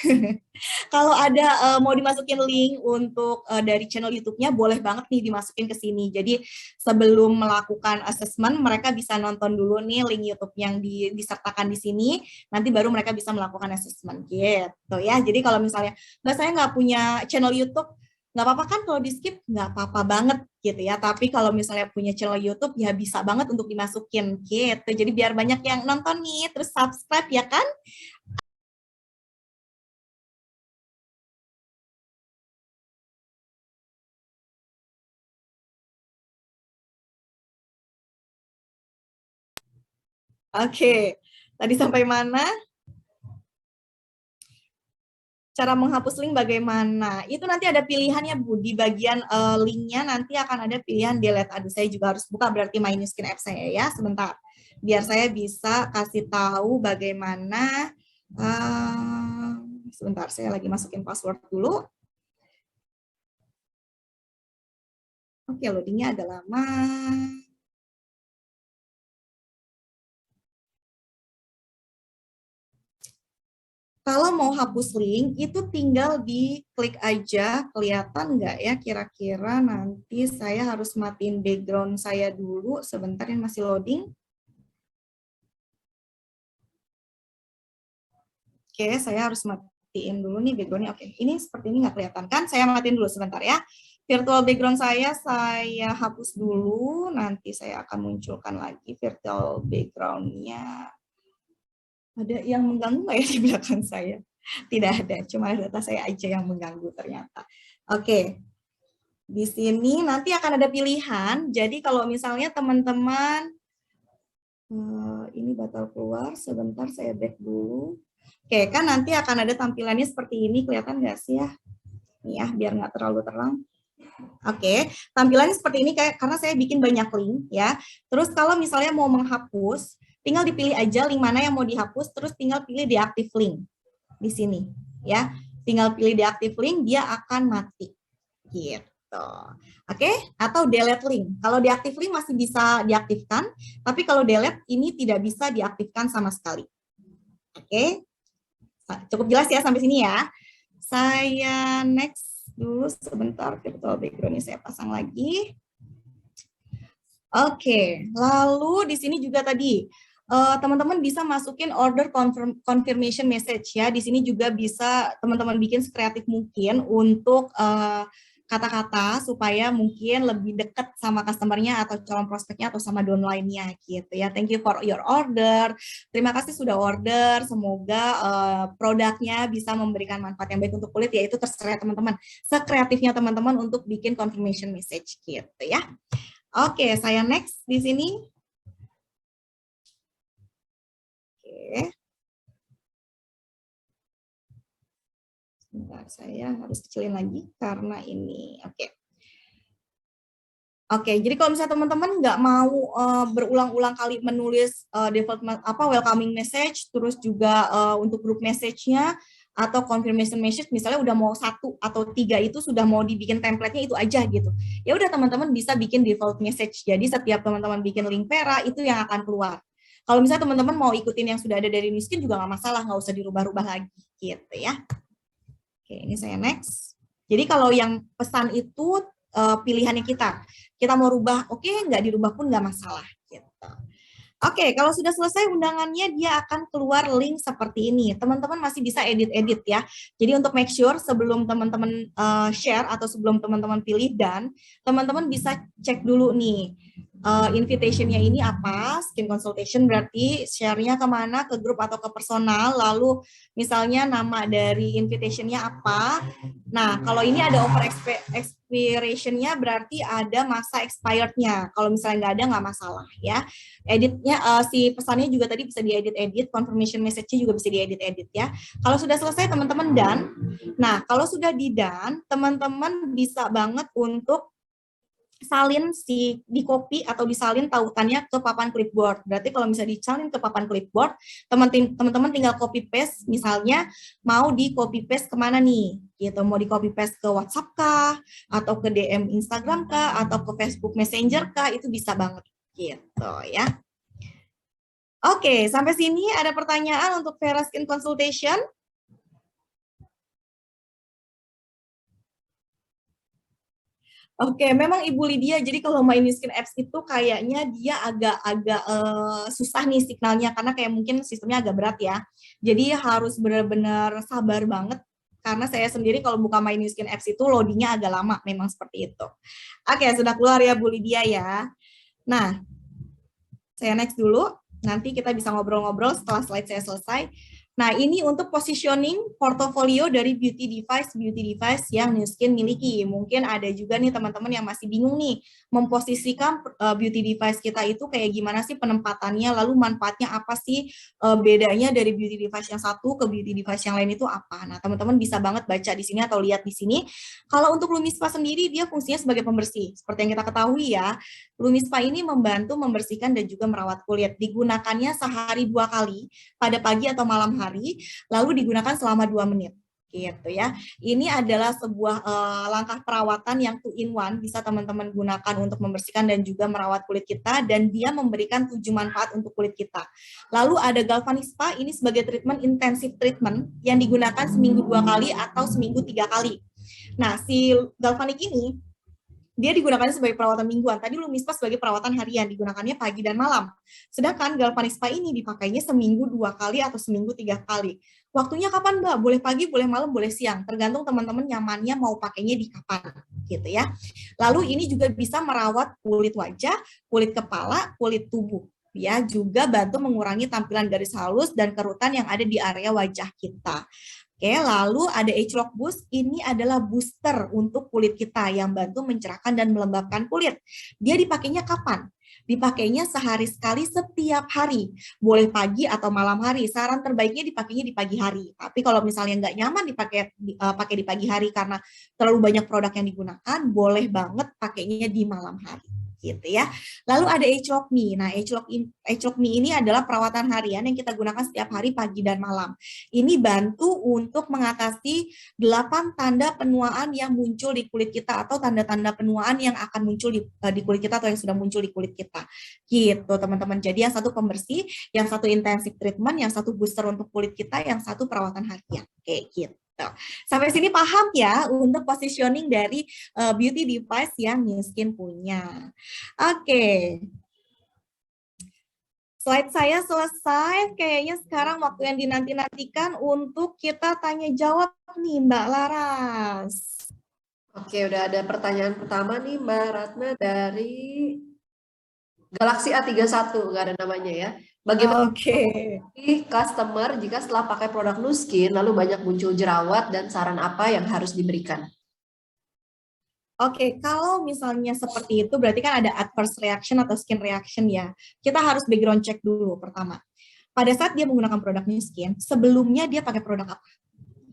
Kalau ada mau dimasukin link untuk dari channel YouTube-nya, boleh banget nih dimasukin ke sini. Jadi sebelum melakukan assessment, mereka bisa nonton dulu nih link YouTube yang disertakan di sini. Nanti baru mereka bisa melakukan assessment gitu ya. Jadi kalau misalnya, saya nggak punya channel YouTube, nggak apa-apa kan kalau di skip, nggak apa-apa banget gitu ya. Tapi kalau misalnya punya channel YouTube, ya bisa banget untuk dimasukin gitu. Jadi biar banyak yang nonton nih, terus subscribe ya kan. Oke, tadi sampai mana? Cara menghapus link bagaimana? Itu nanti ada pilihannya Bu, di bagian linknya nanti akan ada pilihan delete. Aduh, saya juga harus buka berarti My New Skin App saya ya, sebentar. Biar saya bisa kasih tahu bagaimana, sebentar saya lagi masukin password dulu. Oke, loadingnya agak lama. Kalau mau hapus link, itu tinggal diklik aja, kelihatan nggak ya kira-kira nanti saya harus matiin background saya dulu, sebentar yang masih loading. Oke, saya harus matiin dulu nih backgroundnya. Oke, ini seperti ini nggak kelihatan kan? Saya matiin dulu sebentar ya. Virtual background saya hapus dulu, nanti saya akan munculkan lagi virtual background-nya. Ada yang mengganggu nggak ya di belakang saya? Tidak ada, cuma data saya aja yang mengganggu ternyata. Oke, di sini nanti akan ada pilihan. Jadi kalau misalnya teman-teman, ini batal keluar, sebentar saya back dulu. Oke, kan nanti akan ada tampilannya seperti ini, kelihatan nggak sih ya? Nih ya, biar nggak terlalu terang. Oke, tampilannya seperti ini karena saya bikin banyak link ya. Terus kalau misalnya mau menghapus, tinggal dipilih aja link mana yang mau dihapus, terus tinggal pilih deactive link di sini ya. tinggal pilih deactive link, dia akan mati. Gitu. Oke, atau delete link. Kalau deactive link masih bisa diaktifkan, tapi kalau delete ini tidak bisa diaktifkan sama sekali. Oke, cukup jelas ya sampai sini ya. Saya next dulu sebentar, virtual background-nya saya pasang lagi. Oke, lalu di sini juga tadi teman-teman bisa masukin order confirmation message ya. Di sini juga bisa teman-teman bikin sekreatif mungkin untuk kata-kata supaya mungkin lebih dekat sama customer-nya atau calon prospeknya atau sama downline-nya gitu ya. Thank you for your order. Terima kasih sudah order. Semoga produknya bisa memberikan manfaat yang baik untuk kulit, yaitu terserah teman-teman. Sekreatifnya teman-teman untuk bikin confirmation message gitu ya. Oke, saya next di sini. Oke. Sebentar, saya harus kecilin lagi karena ini. Oke. Oke, jadi kalau misalnya teman-teman nggak mau berulang-ulang kali menulis development welcoming message, terus juga untuk group message-nya atau confirmation message, misalnya udah mau 1 atau 3 itu sudah mau dibikin template-nya itu aja gitu. Ya udah teman-teman bisa bikin default message. Jadi setiap teman-teman bikin link Vera itu yang akan keluar. Kalau misalnya teman-teman mau ikutin yang sudah ada dari Nuskin juga nggak masalah, nggak usah dirubah-rubah lagi gitu ya. Oke, ini saya next. Jadi kalau yang pesan itu pilihannya kita mau rubah, oke, nggak dirubah pun nggak masalah gitu. Oke, kalau sudah selesai undangannya, dia akan keluar link seperti ini. Teman-teman masih bisa edit-edit ya. Jadi untuk make sure sebelum teman-teman share atau sebelum teman-teman pilih dan teman-teman bisa cek dulu nih. Invitation-nya ini apa, skin consultation berarti share-nya kemana, ke grup atau ke personal, lalu misalnya nama dari invitation-nya apa. Nah, kalau ini ada over expiration-nya berarti ada masa expired-nya. Kalau misalnya nggak ada, nggak masalah ya. Editnya, si pesannya juga tadi bisa diedit-edit, confirmation message-nya juga bisa diedit-edit ya. Kalau sudah selesai teman-teman done. Nah, kalau sudah di done, teman-teman bisa banget untuk salin di copy atau disalin tautannya ke papan clipboard. Berarti kalau misalnya disalin ke papan clipboard, teman-teman tinggal copy paste, misalnya mau di copy paste kemana nih? Gitu, mau di copy paste ke WhatsApp kah, atau ke DM Instagram kah, atau ke Facebook Messenger kah, itu bisa banget gitu ya. Oke, sampai sini ada pertanyaan untuk Vera Skin Consultation? Oke, memang Ibu Lydia, jadi kalau main Skin Apps itu kayaknya dia agak-agak susah nih signalnya, karena kayak mungkin sistemnya agak berat ya. Jadi harus benar-benar sabar banget, karena saya sendiri kalau buka main Skin Apps itu loadingnya agak lama, memang seperti itu. Oke, sudah keluar ya Bu Lydia ya. Nah, saya next dulu, nanti kita bisa ngobrol-ngobrol setelah slide saya selesai. Nah, ini untuk positioning portofolio dari beauty device yang Nuskin miliki. Mungkin ada juga nih teman-teman yang masih bingung nih, memposisikan beauty device kita itu kayak gimana sih penempatannya, lalu manfaatnya apa sih, bedanya dari beauty device yang satu ke beauty device yang lain itu apa. Nah, teman-teman bisa banget baca di sini atau lihat di sini. Kalau untuk Lumispa sendiri, dia fungsinya sebagai pembersih. Seperti yang kita ketahui ya, Lumispa ini membantu membersihkan dan juga merawat kulit. Digunakannya sehari 2 kali, pada pagi atau malam hari, lalu digunakan selama 2 menit. Gitu ya. Ini adalah sebuah langkah perawatan yang 2-in-1, bisa teman-teman gunakan untuk membersihkan dan juga merawat kulit kita, dan dia memberikan 7 manfaat untuk kulit kita. Lalu ada Galvanic Spa, ini sebagai treatment intensive treatment yang digunakan seminggu 2 kali atau seminggu 3 kali. Nah, si Galvanic ini dia digunakan sebagai perawatan mingguan. Tadi Lumispa sebagai perawatan harian, digunakannya pagi dan malam. Sedangkan Galvanic Spa ini dipakainya seminggu 2 kali atau seminggu 3 kali. Waktunya kapan, Mbak? Boleh pagi, boleh malam, boleh siang. Tergantung teman-teman nyamannya mau pakainya di kapan, gitu ya. Lalu ini juga bisa merawat kulit wajah, kulit kepala, kulit tubuh. Ya, juga bantu mengurangi tampilan garis halus dan kerutan yang ada di area wajah kita. Oke, lalu ada Age Lock Boost, ini adalah booster untuk kulit kita yang bantu mencerahkan dan melembabkan kulit. Dia dipakainya kapan? Dipakainya sehari sekali setiap hari. Boleh pagi atau malam hari. Saran terbaiknya dipakainya di pagi hari. Tapi kalau misalnya nggak nyaman pakai di pagi hari karena terlalu banyak produk yang digunakan, boleh banget pakainya di malam hari. gitu ya. Lalu ada Age Lock Me. Nah, Age Lock Me ini adalah perawatan harian yang kita gunakan setiap hari pagi dan malam. Ini bantu untuk mengatasi 8 tanda penuaan yang muncul di kulit kita atau tanda-tanda penuaan yang akan muncul di kulit kita atau yang sudah muncul di kulit kita. Gitu, teman-teman. Jadi yang satu pembersih, yang satu intensive treatment, yang satu booster untuk kulit kita, yang satu perawatan harian. Kayak gitu. Sampai sini paham ya untuk positioning dari beauty device yang New Skin punya. Oke. Slide saya selesai. Kayaknya sekarang waktu yang dinanti-nantikan untuk kita tanya jawab nih Mbak Laras. Oke, udah ada pertanyaan pertama nih Mbak Ratna dari Galaxy A31, nggak ada namanya ya. Bagaimana customer jika setelah pakai produk Nu Skin lalu banyak muncul jerawat dan saran apa yang harus diberikan? Oke, kalau misalnya seperti itu berarti kan ada adverse reaction atau skin reaction ya. Kita harus background check dulu pertama. Pada saat dia menggunakan produk Nu Skin, sebelumnya dia pakai produk apa?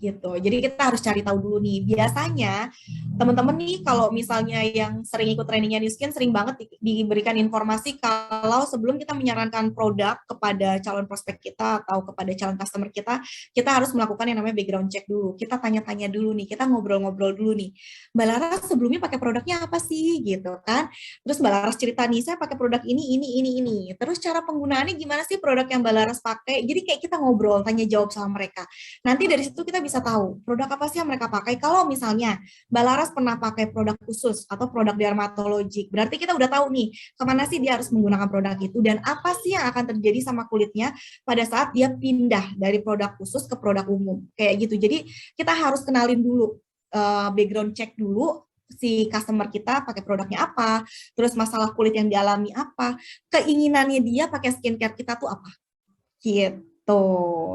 Gitu. Jadi kita harus cari tahu dulu nih. Biasanya teman-teman nih kalau misalnya yang sering ikut trainingnya New Skin sering banget diberikan informasi kalau sebelum kita menyarankan produk kepada calon prospek kita atau kepada calon customer kita harus melakukan yang namanya background check dulu. Kita tanya-tanya dulu nih, kita ngobrol-ngobrol dulu nih. Mbak Laras sebelumnya pakai produknya apa sih gitu kan? Terus Mbak Laras cerita nih, saya pakai produk ini. Terus cara penggunaannya gimana sih produk yang Mbak Laras pakai? Jadi kayak kita ngobrol, tanya jawab sama mereka. Nanti dari situ kita bisa tahu produk apa sih yang mereka pakai. Kalau misalnya Mbak Laras pernah pakai produk khusus atau produk dermatologik, berarti kita udah tahu nih kemana sih dia harus menggunakan produk itu dan apa sih yang akan terjadi sama kulitnya pada saat dia pindah dari produk khusus ke produk umum. Kayak gitu. Jadi kita harus kenalin dulu, background check dulu si customer kita pakai produknya apa, terus masalah kulit yang dialami apa, keinginannya dia pakai skincare kita tuh apa. Gitu.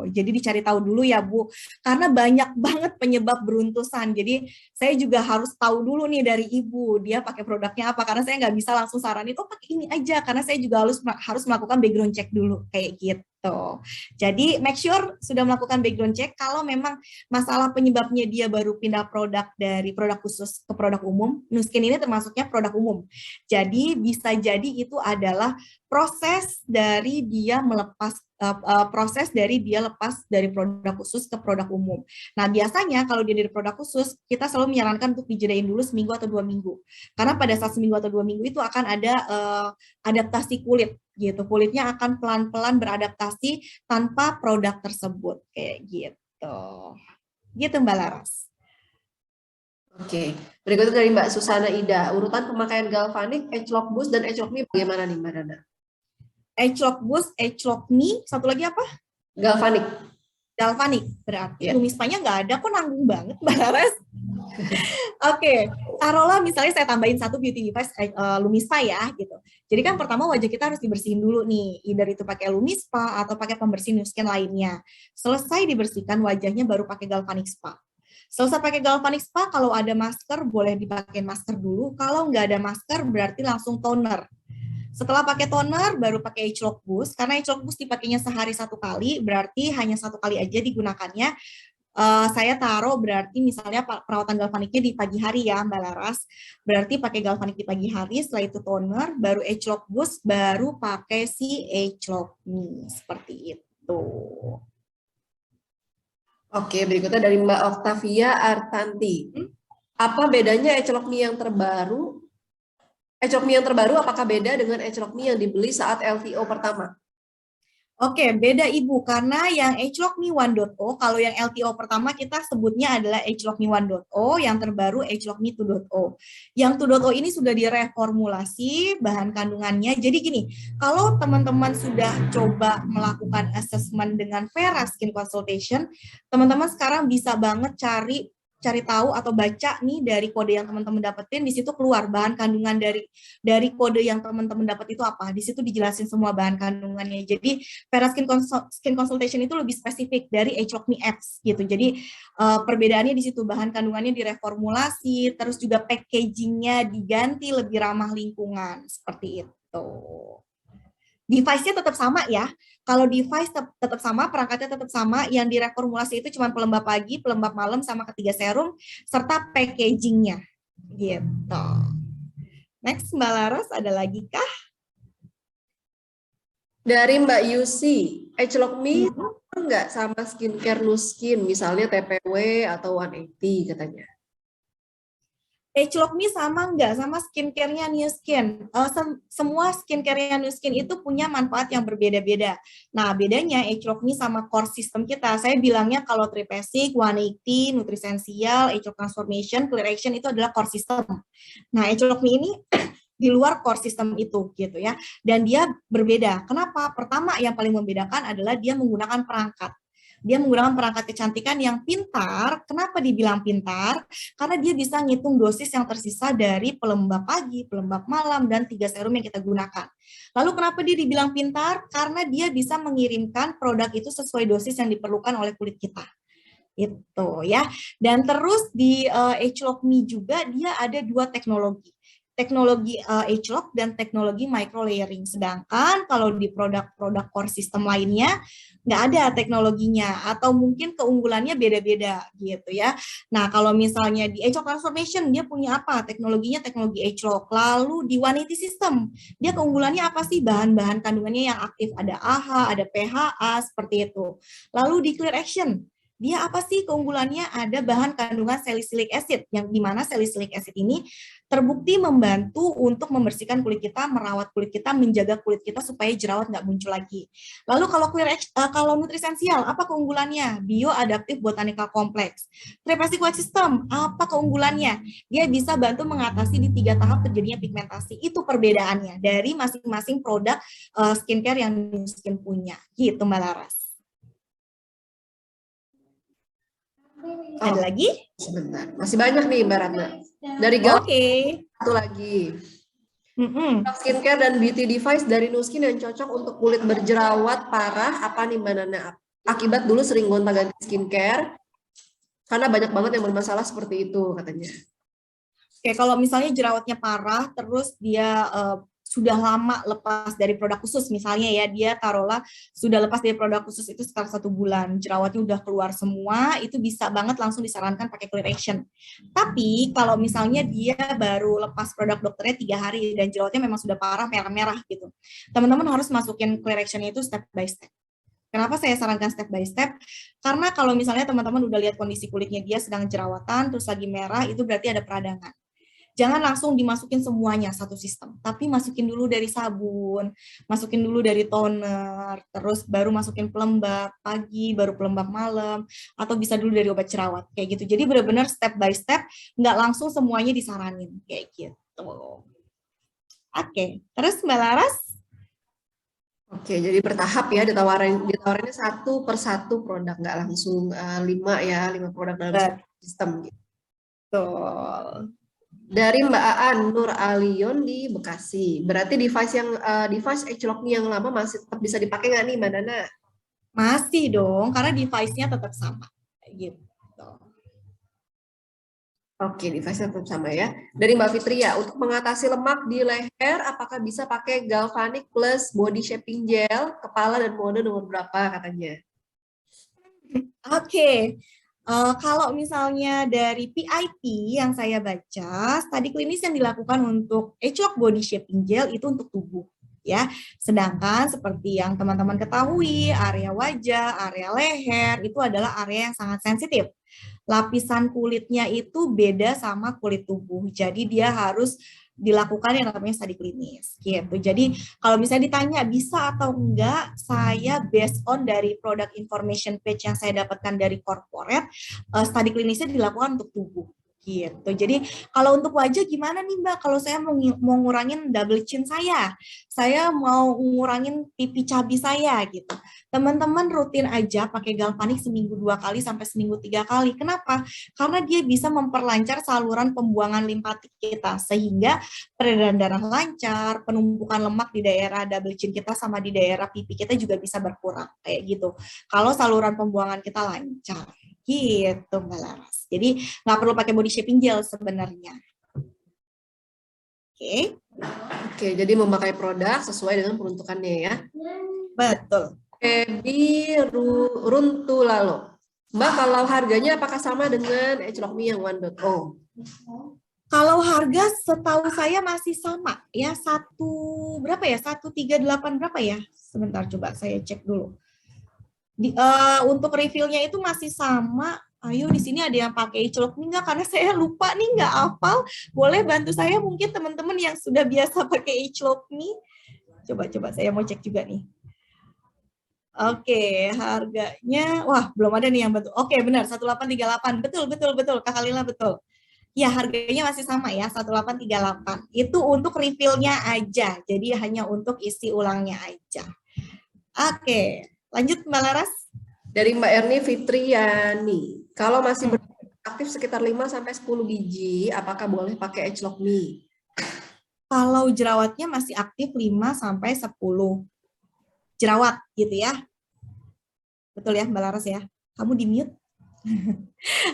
Jadi dicari tahu dulu ya Bu, karena banyak banget penyebab beruntusan. Jadi saya juga harus tahu dulu nih dari Ibu, dia pakai produknya apa, karena saya nggak bisa langsung saranin, oh pakai ini aja, karena saya juga harus melakukan background check dulu, kayak gitu. Jadi make sure sudah melakukan background check, kalau memang masalah penyebabnya dia baru pindah produk dari produk khusus ke produk umum, Nu Skin ini termasuknya produk umum. Jadi bisa jadi itu adalah proses dari dia lepas dari produk khusus ke produk umum. Nah, biasanya kalau dia dari produk khusus, kita selalu menyarankan untuk dijedain dulu seminggu atau 2 minggu. Karena pada saat seminggu atau 2 minggu itu akan ada adaptasi kulit, gitu. Kulitnya akan pelan-pelan beradaptasi tanpa produk tersebut, kayak gitu. Gitu Mbak Laras. Oke, berikutnya dari Mbak Susana Ida. Urutan pemakaian galvanik, Age Lock Boost, dan Age Lock Me bagaimana nih Mbak Nana? Age Lock Boost, Age Lock Me, satu lagi apa? Galvanik. Galvanik, berarti Lumispanya nggak ada, kok nanggung banget Mbak Laras. Oke, taruhlah misalnya saya tambahin satu beauty device Lumispa ya, gitu. Jadi kan pertama wajah kita harus dibersihin dulu nih, either itu pakai Lumispa atau pakai pembersih Nu Skin lainnya. Selesai dibersihkan wajahnya baru pakai Galvanic Spa. Selesai pakai Galvanic Spa, kalau ada masker boleh dipakai masker dulu. Kalau nggak ada masker berarti langsung toner. Setelah pakai toner, baru pakai Age Lock Boost. Karena Age Lock Boost dipakainya sehari 1 kali, berarti hanya 1 kali aja digunakannya. Saya taruh berarti misalnya perawatan galvaniknya di pagi hari ya Mbak Laras. Berarti pakai galvanik di pagi hari, setelah itu toner, baru Age Lock Boost, baru pakai si Age Lock Me. Seperti itu. Oke, berikutnya dari Mbak Octavia Artanti. Apa bedanya Age Lock Me yang terbaru? Age Lock Me yang terbaru apakah beda dengan Age Lock Me yang dibeli saat LTO pertama? Oke, beda Ibu, karena yang Age Lock Me 1.0, kalau yang LTO pertama kita sebutnya adalah Age Lock Me 1.0, yang terbaru Age Lock Me 2.0. Yang 2.0 ini sudah direformulasi bahan kandungannya. Jadi gini, kalau teman-teman sudah coba melakukan assessment dengan Vera Skin Consultation, teman-teman sekarang bisa banget cari tahu atau baca nih dari kode yang teman-teman dapetin, di situ keluar bahan kandungan dari kode yang teman-teman dapat itu apa. Di situ dijelasin semua bahan kandungannya. Jadi Vera Skin Consultation itu lebih spesifik dari Age Lock Me X gitu. Jadi perbedaannya di situ, bahan kandungannya direformulasi, terus juga packagingnya diganti lebih ramah lingkungan seperti itu. Device-nya tetap sama ya. Kalau device tetap sama, perangkatnya tetap sama, yang direformulasi itu cuma pelembab pagi, pelembab malam, sama ketiga serum, serta packaging-nya. Gitu. Next, Mbak Laras, ada lagi kah? Dari Mbak Yusi, Agelock Me nggak sama skincare Nuskin, misalnya TPW atau 180 katanya. Agelock Me sama nggak sama skincare-nya New Skin? Semua skincare-nya New Skin itu punya manfaat yang berbeda-beda. Nah, bedanya Agelock Me sama core system kita. Saya bilangnya kalau Tripasic, 180, Nutrisensial, Agelock Transformation, Clear Action itu adalah core system. Nah, Agelock Me ini di luar core system itu gitu ya. Dan dia berbeda. Kenapa? Pertama yang paling membedakan adalah dia menggunakan perangkat. Dia menggunakan perangkat kecantikan yang pintar. Kenapa dibilang pintar? Karena dia bisa ngitung dosis yang tersisa dari pelembab pagi, pelembab malam, dan 3 serum yang kita gunakan. Lalu kenapa dia dibilang pintar? Karena dia bisa mengirimkan produk itu sesuai dosis yang diperlukan oleh kulit kita. Itu ya. Dan terus di Agelock Me juga dia ada 2 teknologi. Teknologi Agelock dan teknologi micro layering. Sedangkan kalau di produk-produk core system lainnya nggak ada teknologinya atau mungkin keunggulannya beda-beda gitu ya. Nah, kalau misalnya di Agelock Transformation dia punya apa? Teknologinya teknologi Agelock. Lalu di 180 System dia keunggulannya apa sih? Bahan-bahan kandungannya yang aktif, ada AHA, ada PHA seperti itu. Lalu di Clear Action dia apa sih keunggulannya? Ada bahan kandungan salicylic acid, yang dimana salicylic acid ini terbukti membantu untuk membersihkan kulit kita, merawat kulit kita, menjaga kulit kita supaya jerawat nggak muncul lagi. Lalu kalau Nutrisensial, apa keunggulannya? Bioadaptive botanical complex. Tripasic White System, apa keunggulannya? Dia bisa bantu mengatasi di 3 tahap terjadinya pigmentasi. Itu perbedaannya dari masing-masing produk skincare yang Skin punya. Gitu Mbak Laras. Ada lagi? Sebentar, masih banyak nih Mbak Ratna. Dari satu lagi. Skincare dan beauty device dari Nuskin yang cocok untuk kulit berjerawat parah apa nih Mbak Nana? Akibat dulu sering gonta-ganti skincare karena banyak banget yang bermasalah seperti itu katanya. Oke, kalau misalnya jerawatnya parah, terus dia sudah lama lepas dari produk khusus, misalnya ya, dia taruhlah sudah lepas dari produk khusus itu sekitar 1 bulan, jerawatnya udah keluar semua, itu bisa banget langsung disarankan pakai Clear Action. Tapi kalau misalnya dia baru lepas produk dokternya 3 hari dan jerawatnya memang sudah parah, merah-merah gitu, teman-teman harus masukin Clear Action itu step by step. Kenapa saya sarankan step by step? Karena kalau misalnya teman-teman udah lihat kondisi kulitnya dia sedang jerawatan, terus lagi merah, itu berarti ada peradangan. Jangan langsung dimasukin semuanya satu sistem, tapi masukin dulu dari sabun, masukin dulu dari toner, terus baru masukin pelembab pagi, baru pelembab malam, atau bisa dulu dari obat jerawat, kayak gitu. Jadi benar-benar step by step, nggak langsung semuanya disaranin, kayak gitu. Oke, terus Mbak Laras? Oke, jadi bertahap ya, ditawarinnya 1 per 1 produk, nggak langsung 5 produk dalam sistem. Gitu. Betul. Dari Mbak Aan Nur Alion di Bekasi. Berarti device Agelock Me yang lama masih tetap bisa dipakai nggak nih Mbak Nana? Masih dong, karena device-nya tetap sama. Gitu. Oke, device-nya tetap sama ya. Dari Mbak Fitria, untuk mengatasi lemak di leher, apakah bisa pakai Galvanic plus body shaping gel, kepala dan mode nomor berapa katanya? Oke. Kalau misalnya dari PIP yang saya baca, studi klinis yang dilakukan untuk Agelock Body Shaping Gel itu untuk tubuh, ya. Sedangkan seperti yang teman-teman ketahui, area wajah, area leher itu adalah area yang sangat sensitif. Lapisan kulitnya itu beda sama kulit tubuh, jadi dia harus dilakukan yang namanya studi klinis gitu. Jadi kalau misalnya ditanya bisa atau enggak, saya based on dari product information page yang saya dapatkan dari corporate, studi klinisnya dilakukan untuk tubuh gitu. Jadi kalau untuk wajah gimana nih Mbak? Kalau saya mau ngurangin double chin saya mau ngurangin pipi cabi saya gitu. Teman-teman rutin aja pakai Galvanic seminggu 2 kali sampai seminggu 3 kali. Kenapa? Karena dia bisa memperlancar saluran pembuangan limpatik kita sehingga peredaran darah lancar, penumpukan lemak di daerah double chin kita sama di daerah pipi kita juga bisa berkurang kayak gitu. Kalau saluran pembuangan kita lancar. Gitu Mbak Laras. Jadi nggak perlu pakai body shaping gel sebenarnya. Oke. Oke, jadi memakai produk sesuai dengan peruntukannya ya. Betul. Di Runtulalo. Mbak, kalau harganya apakah sama dengan Agelock Me yang 1.0? Kalau harga setahu saya masih sama ya, berapa ya, 138 berapa ya? Sebentar coba saya cek dulu. Untuk refillnya itu masih sama. Ayo di sini ada yang pakai celok nih nggak? Karena saya lupa nih, nggak hafal. Boleh bantu saya mungkin teman-teman yang sudah biasa pakai celok nih. Coba-coba saya mau cek juga nih. Oke, harganya, wah belum ada nih yang betul. Oke, benar 1838. Betul, betul, betul. Kak Lila betul. Ya, harganya masih sama ya, 1838. Itu untuk refillnya aja. Jadi hanya untuk isi ulangnya aja. Oke, lanjut Mbak Laras. Dari Mbak Erni Fitriani, kalau masih aktif sekitar 5 sampai 10 biji, apakah boleh pakai Agelok Me? Kalau jerawatnya masih aktif 5 sampai 10 jerawat gitu ya. Betul ya Mbak Laras ya. Kamu di mute.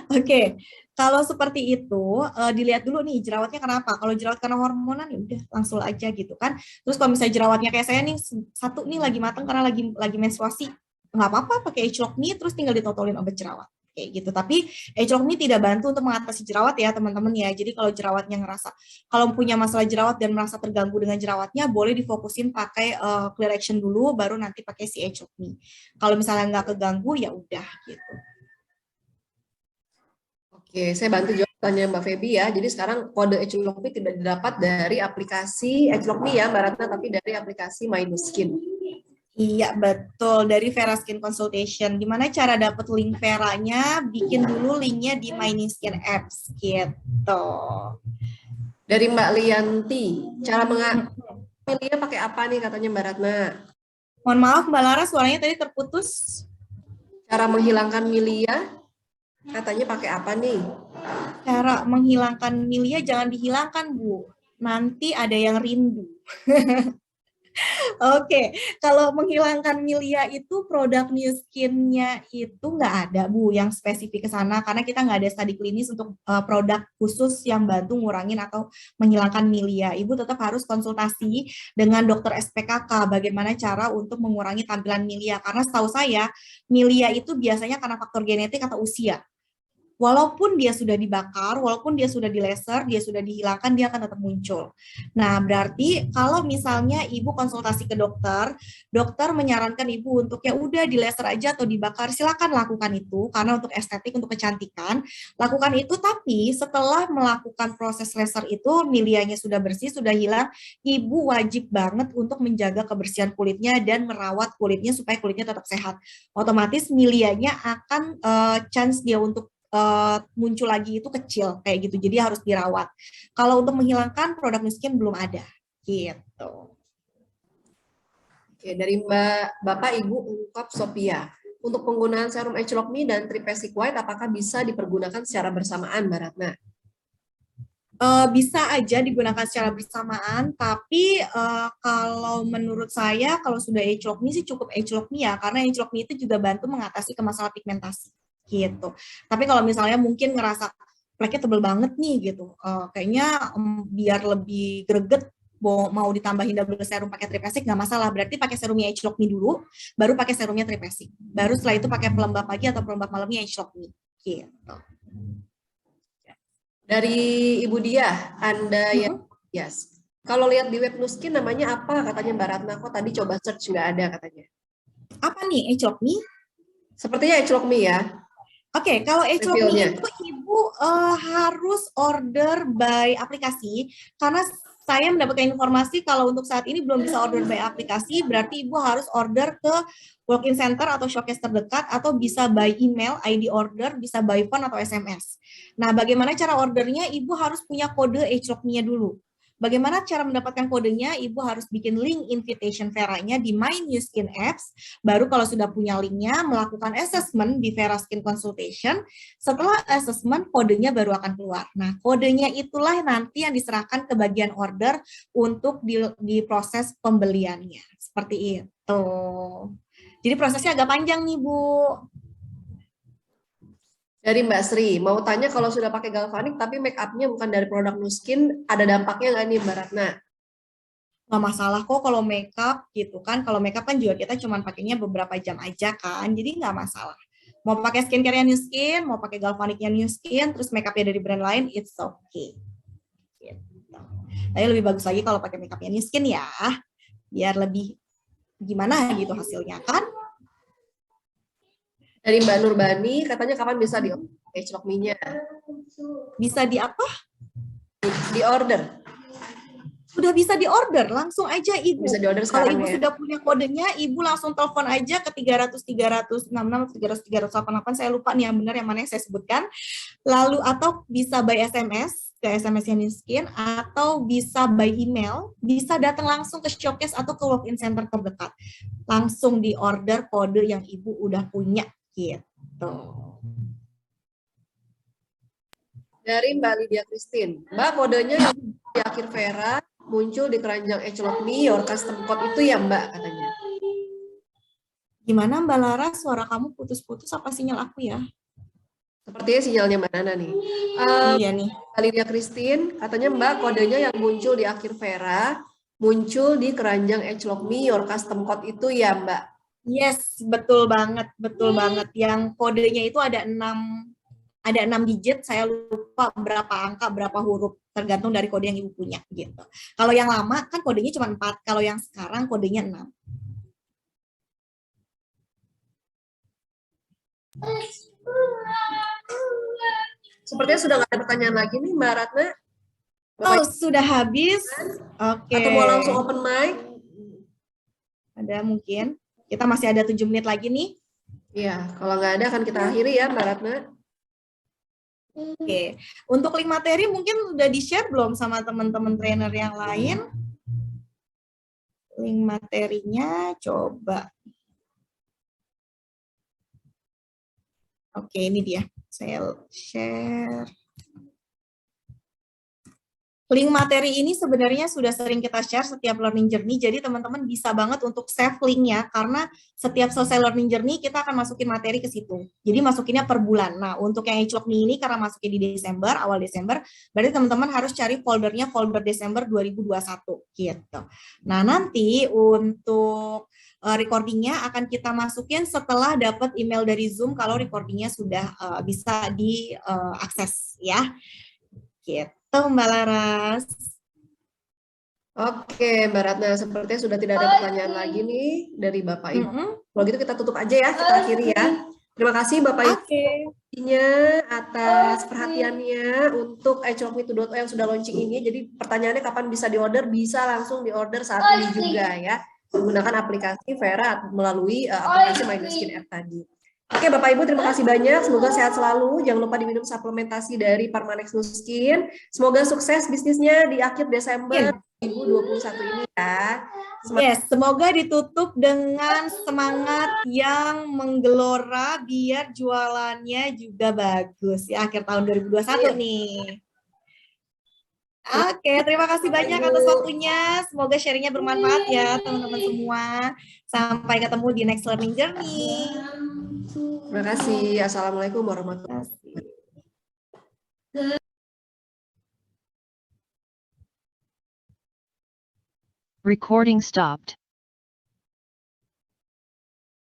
Oke. Kalau seperti itu dilihat dulu nih jerawatnya kenapa. Kalau jerawat karena hormonan ya udah langsung aja gitu kan. Terus kalau misalnya jerawatnya kayak saya nih satu nih lagi matang karena lagi menstruasi, nggak apa-apa pakai Agelok Me terus tinggal ditotolin obat jerawat kayak gitu. Tapi Agelok Me tidak bantu untuk mengatasi jerawat ya teman-teman ya. Jadi kalau jerawatnya ngerasa kalau punya masalah jerawat dan merasa terganggu dengan jerawatnya, boleh difokusin pakai clear action dulu, baru nanti pakai si Agelok Me. Kalau misalnya nggak keganggu ya udah gitu. Oke, saya bantu jawab tanya Mbak Feby ya. Jadi sekarang kode Agelok Me tidak didapat dari aplikasi Agelok Me ya Mbak Ratna, tapi dari aplikasi My New Skin. Iya, betul. Dari Vera Skin Consultation. Gimana cara dapat link Vera-nya? Bikin dulu linknya di My New Skin Apps, gitu. Dari Mbak Lianti, cara milihnya pakai apa nih katanya Mbak Ratna? Mohon maaf, Mbak Lara, suaranya tadi terputus. Cara menghilangkan milia, katanya pakai apa nih? Cara menghilangkan milia jangan dihilangkan, Bu. Nanti ada yang rindu. Oke, kalau menghilangkan milia itu produk New Skin-nya itu nggak ada Bu yang spesifik ke sana karena kita nggak ada studi klinis untuk produk khusus yang bantu ngurangin atau menghilangkan milia. Ibu tetap harus konsultasi dengan dokter SPKK bagaimana cara untuk mengurangi tampilan milia karena setahu saya milia itu biasanya karena faktor genetik atau usia. Walaupun dia sudah dibakar, walaupun dia sudah di laser, dia sudah dihilangkan, dia akan tetap muncul. Nah, berarti kalau misalnya ibu konsultasi ke dokter, dokter menyarankan ibu untuk ya udah di laser aja atau dibakar, silakan lakukan itu karena untuk estetik, untuk kecantikan, lakukan itu. Tapi setelah melakukan proses laser itu, milianya sudah bersih, sudah hilang, ibu wajib banget untuk menjaga kebersihan kulitnya dan merawat kulitnya supaya kulitnya tetap sehat. Otomatis milianya akan chance dia untuk muncul lagi itu kecil kayak gitu. Jadi harus dirawat. Kalau untuk menghilangkan produk miskin belum ada gitu. Oke, dari Bapak Ibu Ungkap Sophia. Untuk penggunaan serum Agelok Me dan Tripesic White apakah bisa dipergunakan secara bersamaan, Mbak Ratna? Bisa aja digunakan secara bersamaan, tapi kalau menurut saya kalau sudah Agelok Me sih cukup Agelok Me ya, karena Agelok Me itu juga bantu mengatasi kemasalah pigmentasi gitu. Tapi kalau misalnya mungkin ngerasa fleknya tebel banget nih gitu, kayaknya biar lebih greget mau ditambahin double serum pakai tripesic nggak masalah. Berarti pakai serumnya Agelok Me dulu, baru pakai serumnya tripesic. Baru setelah itu pakai pelembab pagi atau pelembab malamnya Agelok Me gitu. Dari Ibu Dia, Anda yang yes. Kalau lihat di web Nuskin namanya apa? Katanya Mbak Ratna, kok tadi coba search nggak ada katanya. Apa nih Agelok Me? Sepertinya Agelok Me ya. Oke, kalau Agelok Me itu ibu harus order by aplikasi karena saya mendapatkan informasi kalau untuk saat ini belum bisa order by aplikasi, berarti ibu harus order ke walk-in center atau showcase terdekat atau bisa by email, ID order, bisa by phone atau SMS. Nah, bagaimana cara ordernya? Ibu harus punya kode Agelok Me-nya dulu. Bagaimana cara mendapatkan kodenya? Ibu harus bikin link invitation Vera-nya di My New Skin Apps. Baru kalau sudah punya linknya, melakukan assessment di Vera Skin Consultation. Setelah assessment, kodenya baru akan keluar. Nah, kodenya itulah nanti yang diserahkan ke bagian order untuk diproses pembeliannya. Seperti itu. Jadi prosesnya agak panjang nih, Bu. Dari Mbak Sri, mau tanya kalau sudah pakai galvanik tapi make up-nya bukan dari produk Nuskin, ada dampaknya nggak nih Mbak Ratna? Nggak masalah kok kalau makeup gitu kan. Kalau makeup kan juga kita cuma pakainya beberapa jam aja kan. Jadi nggak masalah. Mau pakai skincare-nya New Skin, mau pakai galvaniknya New Skin, terus makeupnya dari brand lain, it's okay. Tapi lebih bagus lagi kalau pakai makeupnya New Skin ya, biar lebih gimana gitu hasilnya kan. Dari Mbak Nurbani, katanya kapan bisa di Age Me-nya? Bisa di apa? Di order. Sudah bisa di order, langsung aja Ibu. Bisa di order Kalau sekarang Ibu ya? sudah punya kodenya, Ibu langsung telepon aja ke 300 366 300 388, saya lupa nih yang benar yang mana yang saya sebutkan. Lalu atau bisa by SMS ke SMS-nya New Skin, atau bisa by email, bisa datang langsung ke showcase atau ke walk-in center terdekat. Langsung di order kode yang Ibu udah punya gitu. Dari Mbak Lydia Christine. Mbak, kodenya yang di akhir Vera muncul di keranjang Me, your custom code itu ya Mbak katanya. Gimana Mbak Lara, suara kamu putus-putus apa sinyal aku ya? Sepertinya sinyalnya Mbak Nana nih. Iya nih. Mbak Lydia Christine, katanya Mbak kodenya yang muncul di akhir Vera, muncul di keranjang Me, your custom code itu ya Mbak. Yes, betul banget, betul banget. Yang kodenya itu ada 6 digit, saya lupa berapa angka, berapa huruf, tergantung dari kode yang Ibu punya gitu. Kalau yang lama kan kodenya cuma 4, kalau yang sekarang kodenya 6. Sepertinya sudah nggak ada pertanyaan lagi nih Mbak Ratna. Oh, sudah habis. Oke. Atau mau langsung open mic? Ada mungkin. Kita masih ada 7 menit lagi nih. Iya, kalau nggak ada akan kita akhiri ya Mbak Ratna. Oke. Untuk link materi mungkin udah di-share belum sama teman-teman trainer yang lain? Link materinya coba. Oke, ini dia. Saya share. Link materi ini sebenarnya sudah sering kita share setiap learning journey, jadi teman-teman bisa banget untuk save linknya, karena setiap selesai learning journey kita akan masukin materi ke situ. Jadi masukinnya per bulan. Nah, untuk yang Age Me ini karena masukin di Desember, awal Desember, berarti teman-teman harus cari foldernya folder Desember 2021 gitu. Nah, nanti untuk recordingnya akan kita masukin setelah dapat email dari Zoom kalau recordingnya sudah bisa diakses ya. Gitu. Mbak Laras. Oke, Mbak Ratna, sepertinya sudah tidak ada pertanyaan lagi nih dari Bapak Ibu. Kalau gitu kita tutup aja ya, kita akhiri ya. Terima kasih Bapak Ibu atas perhatiannya untuk iChokme2.0 yang sudah launching ini. Jadi pertanyaannya kapan bisa diorder? Bisa langsung diorder saat ini juga ya, menggunakan aplikasi Vera melalui aplikasi My New Skin App tadi. Oke, Bapak Ibu, terima kasih banyak. Semoga sehat selalu. Jangan lupa diminum suplementasi dari Parmanex New Skin. Semoga sukses bisnisnya di akhir Desember 2021 ini ya. Yes, semoga ditutup dengan semangat yang menggelora biar jualannya juga bagus ya akhir tahun 2021 nih. Oke, terima kasih banyak atas waktunya. Semoga sharingnya bermanfaat ya teman-teman semua. Sampai ketemu di next learning journey. Terima kasih. Assalamualaikum warahmatullahi wabarakatuh. Recording stopped.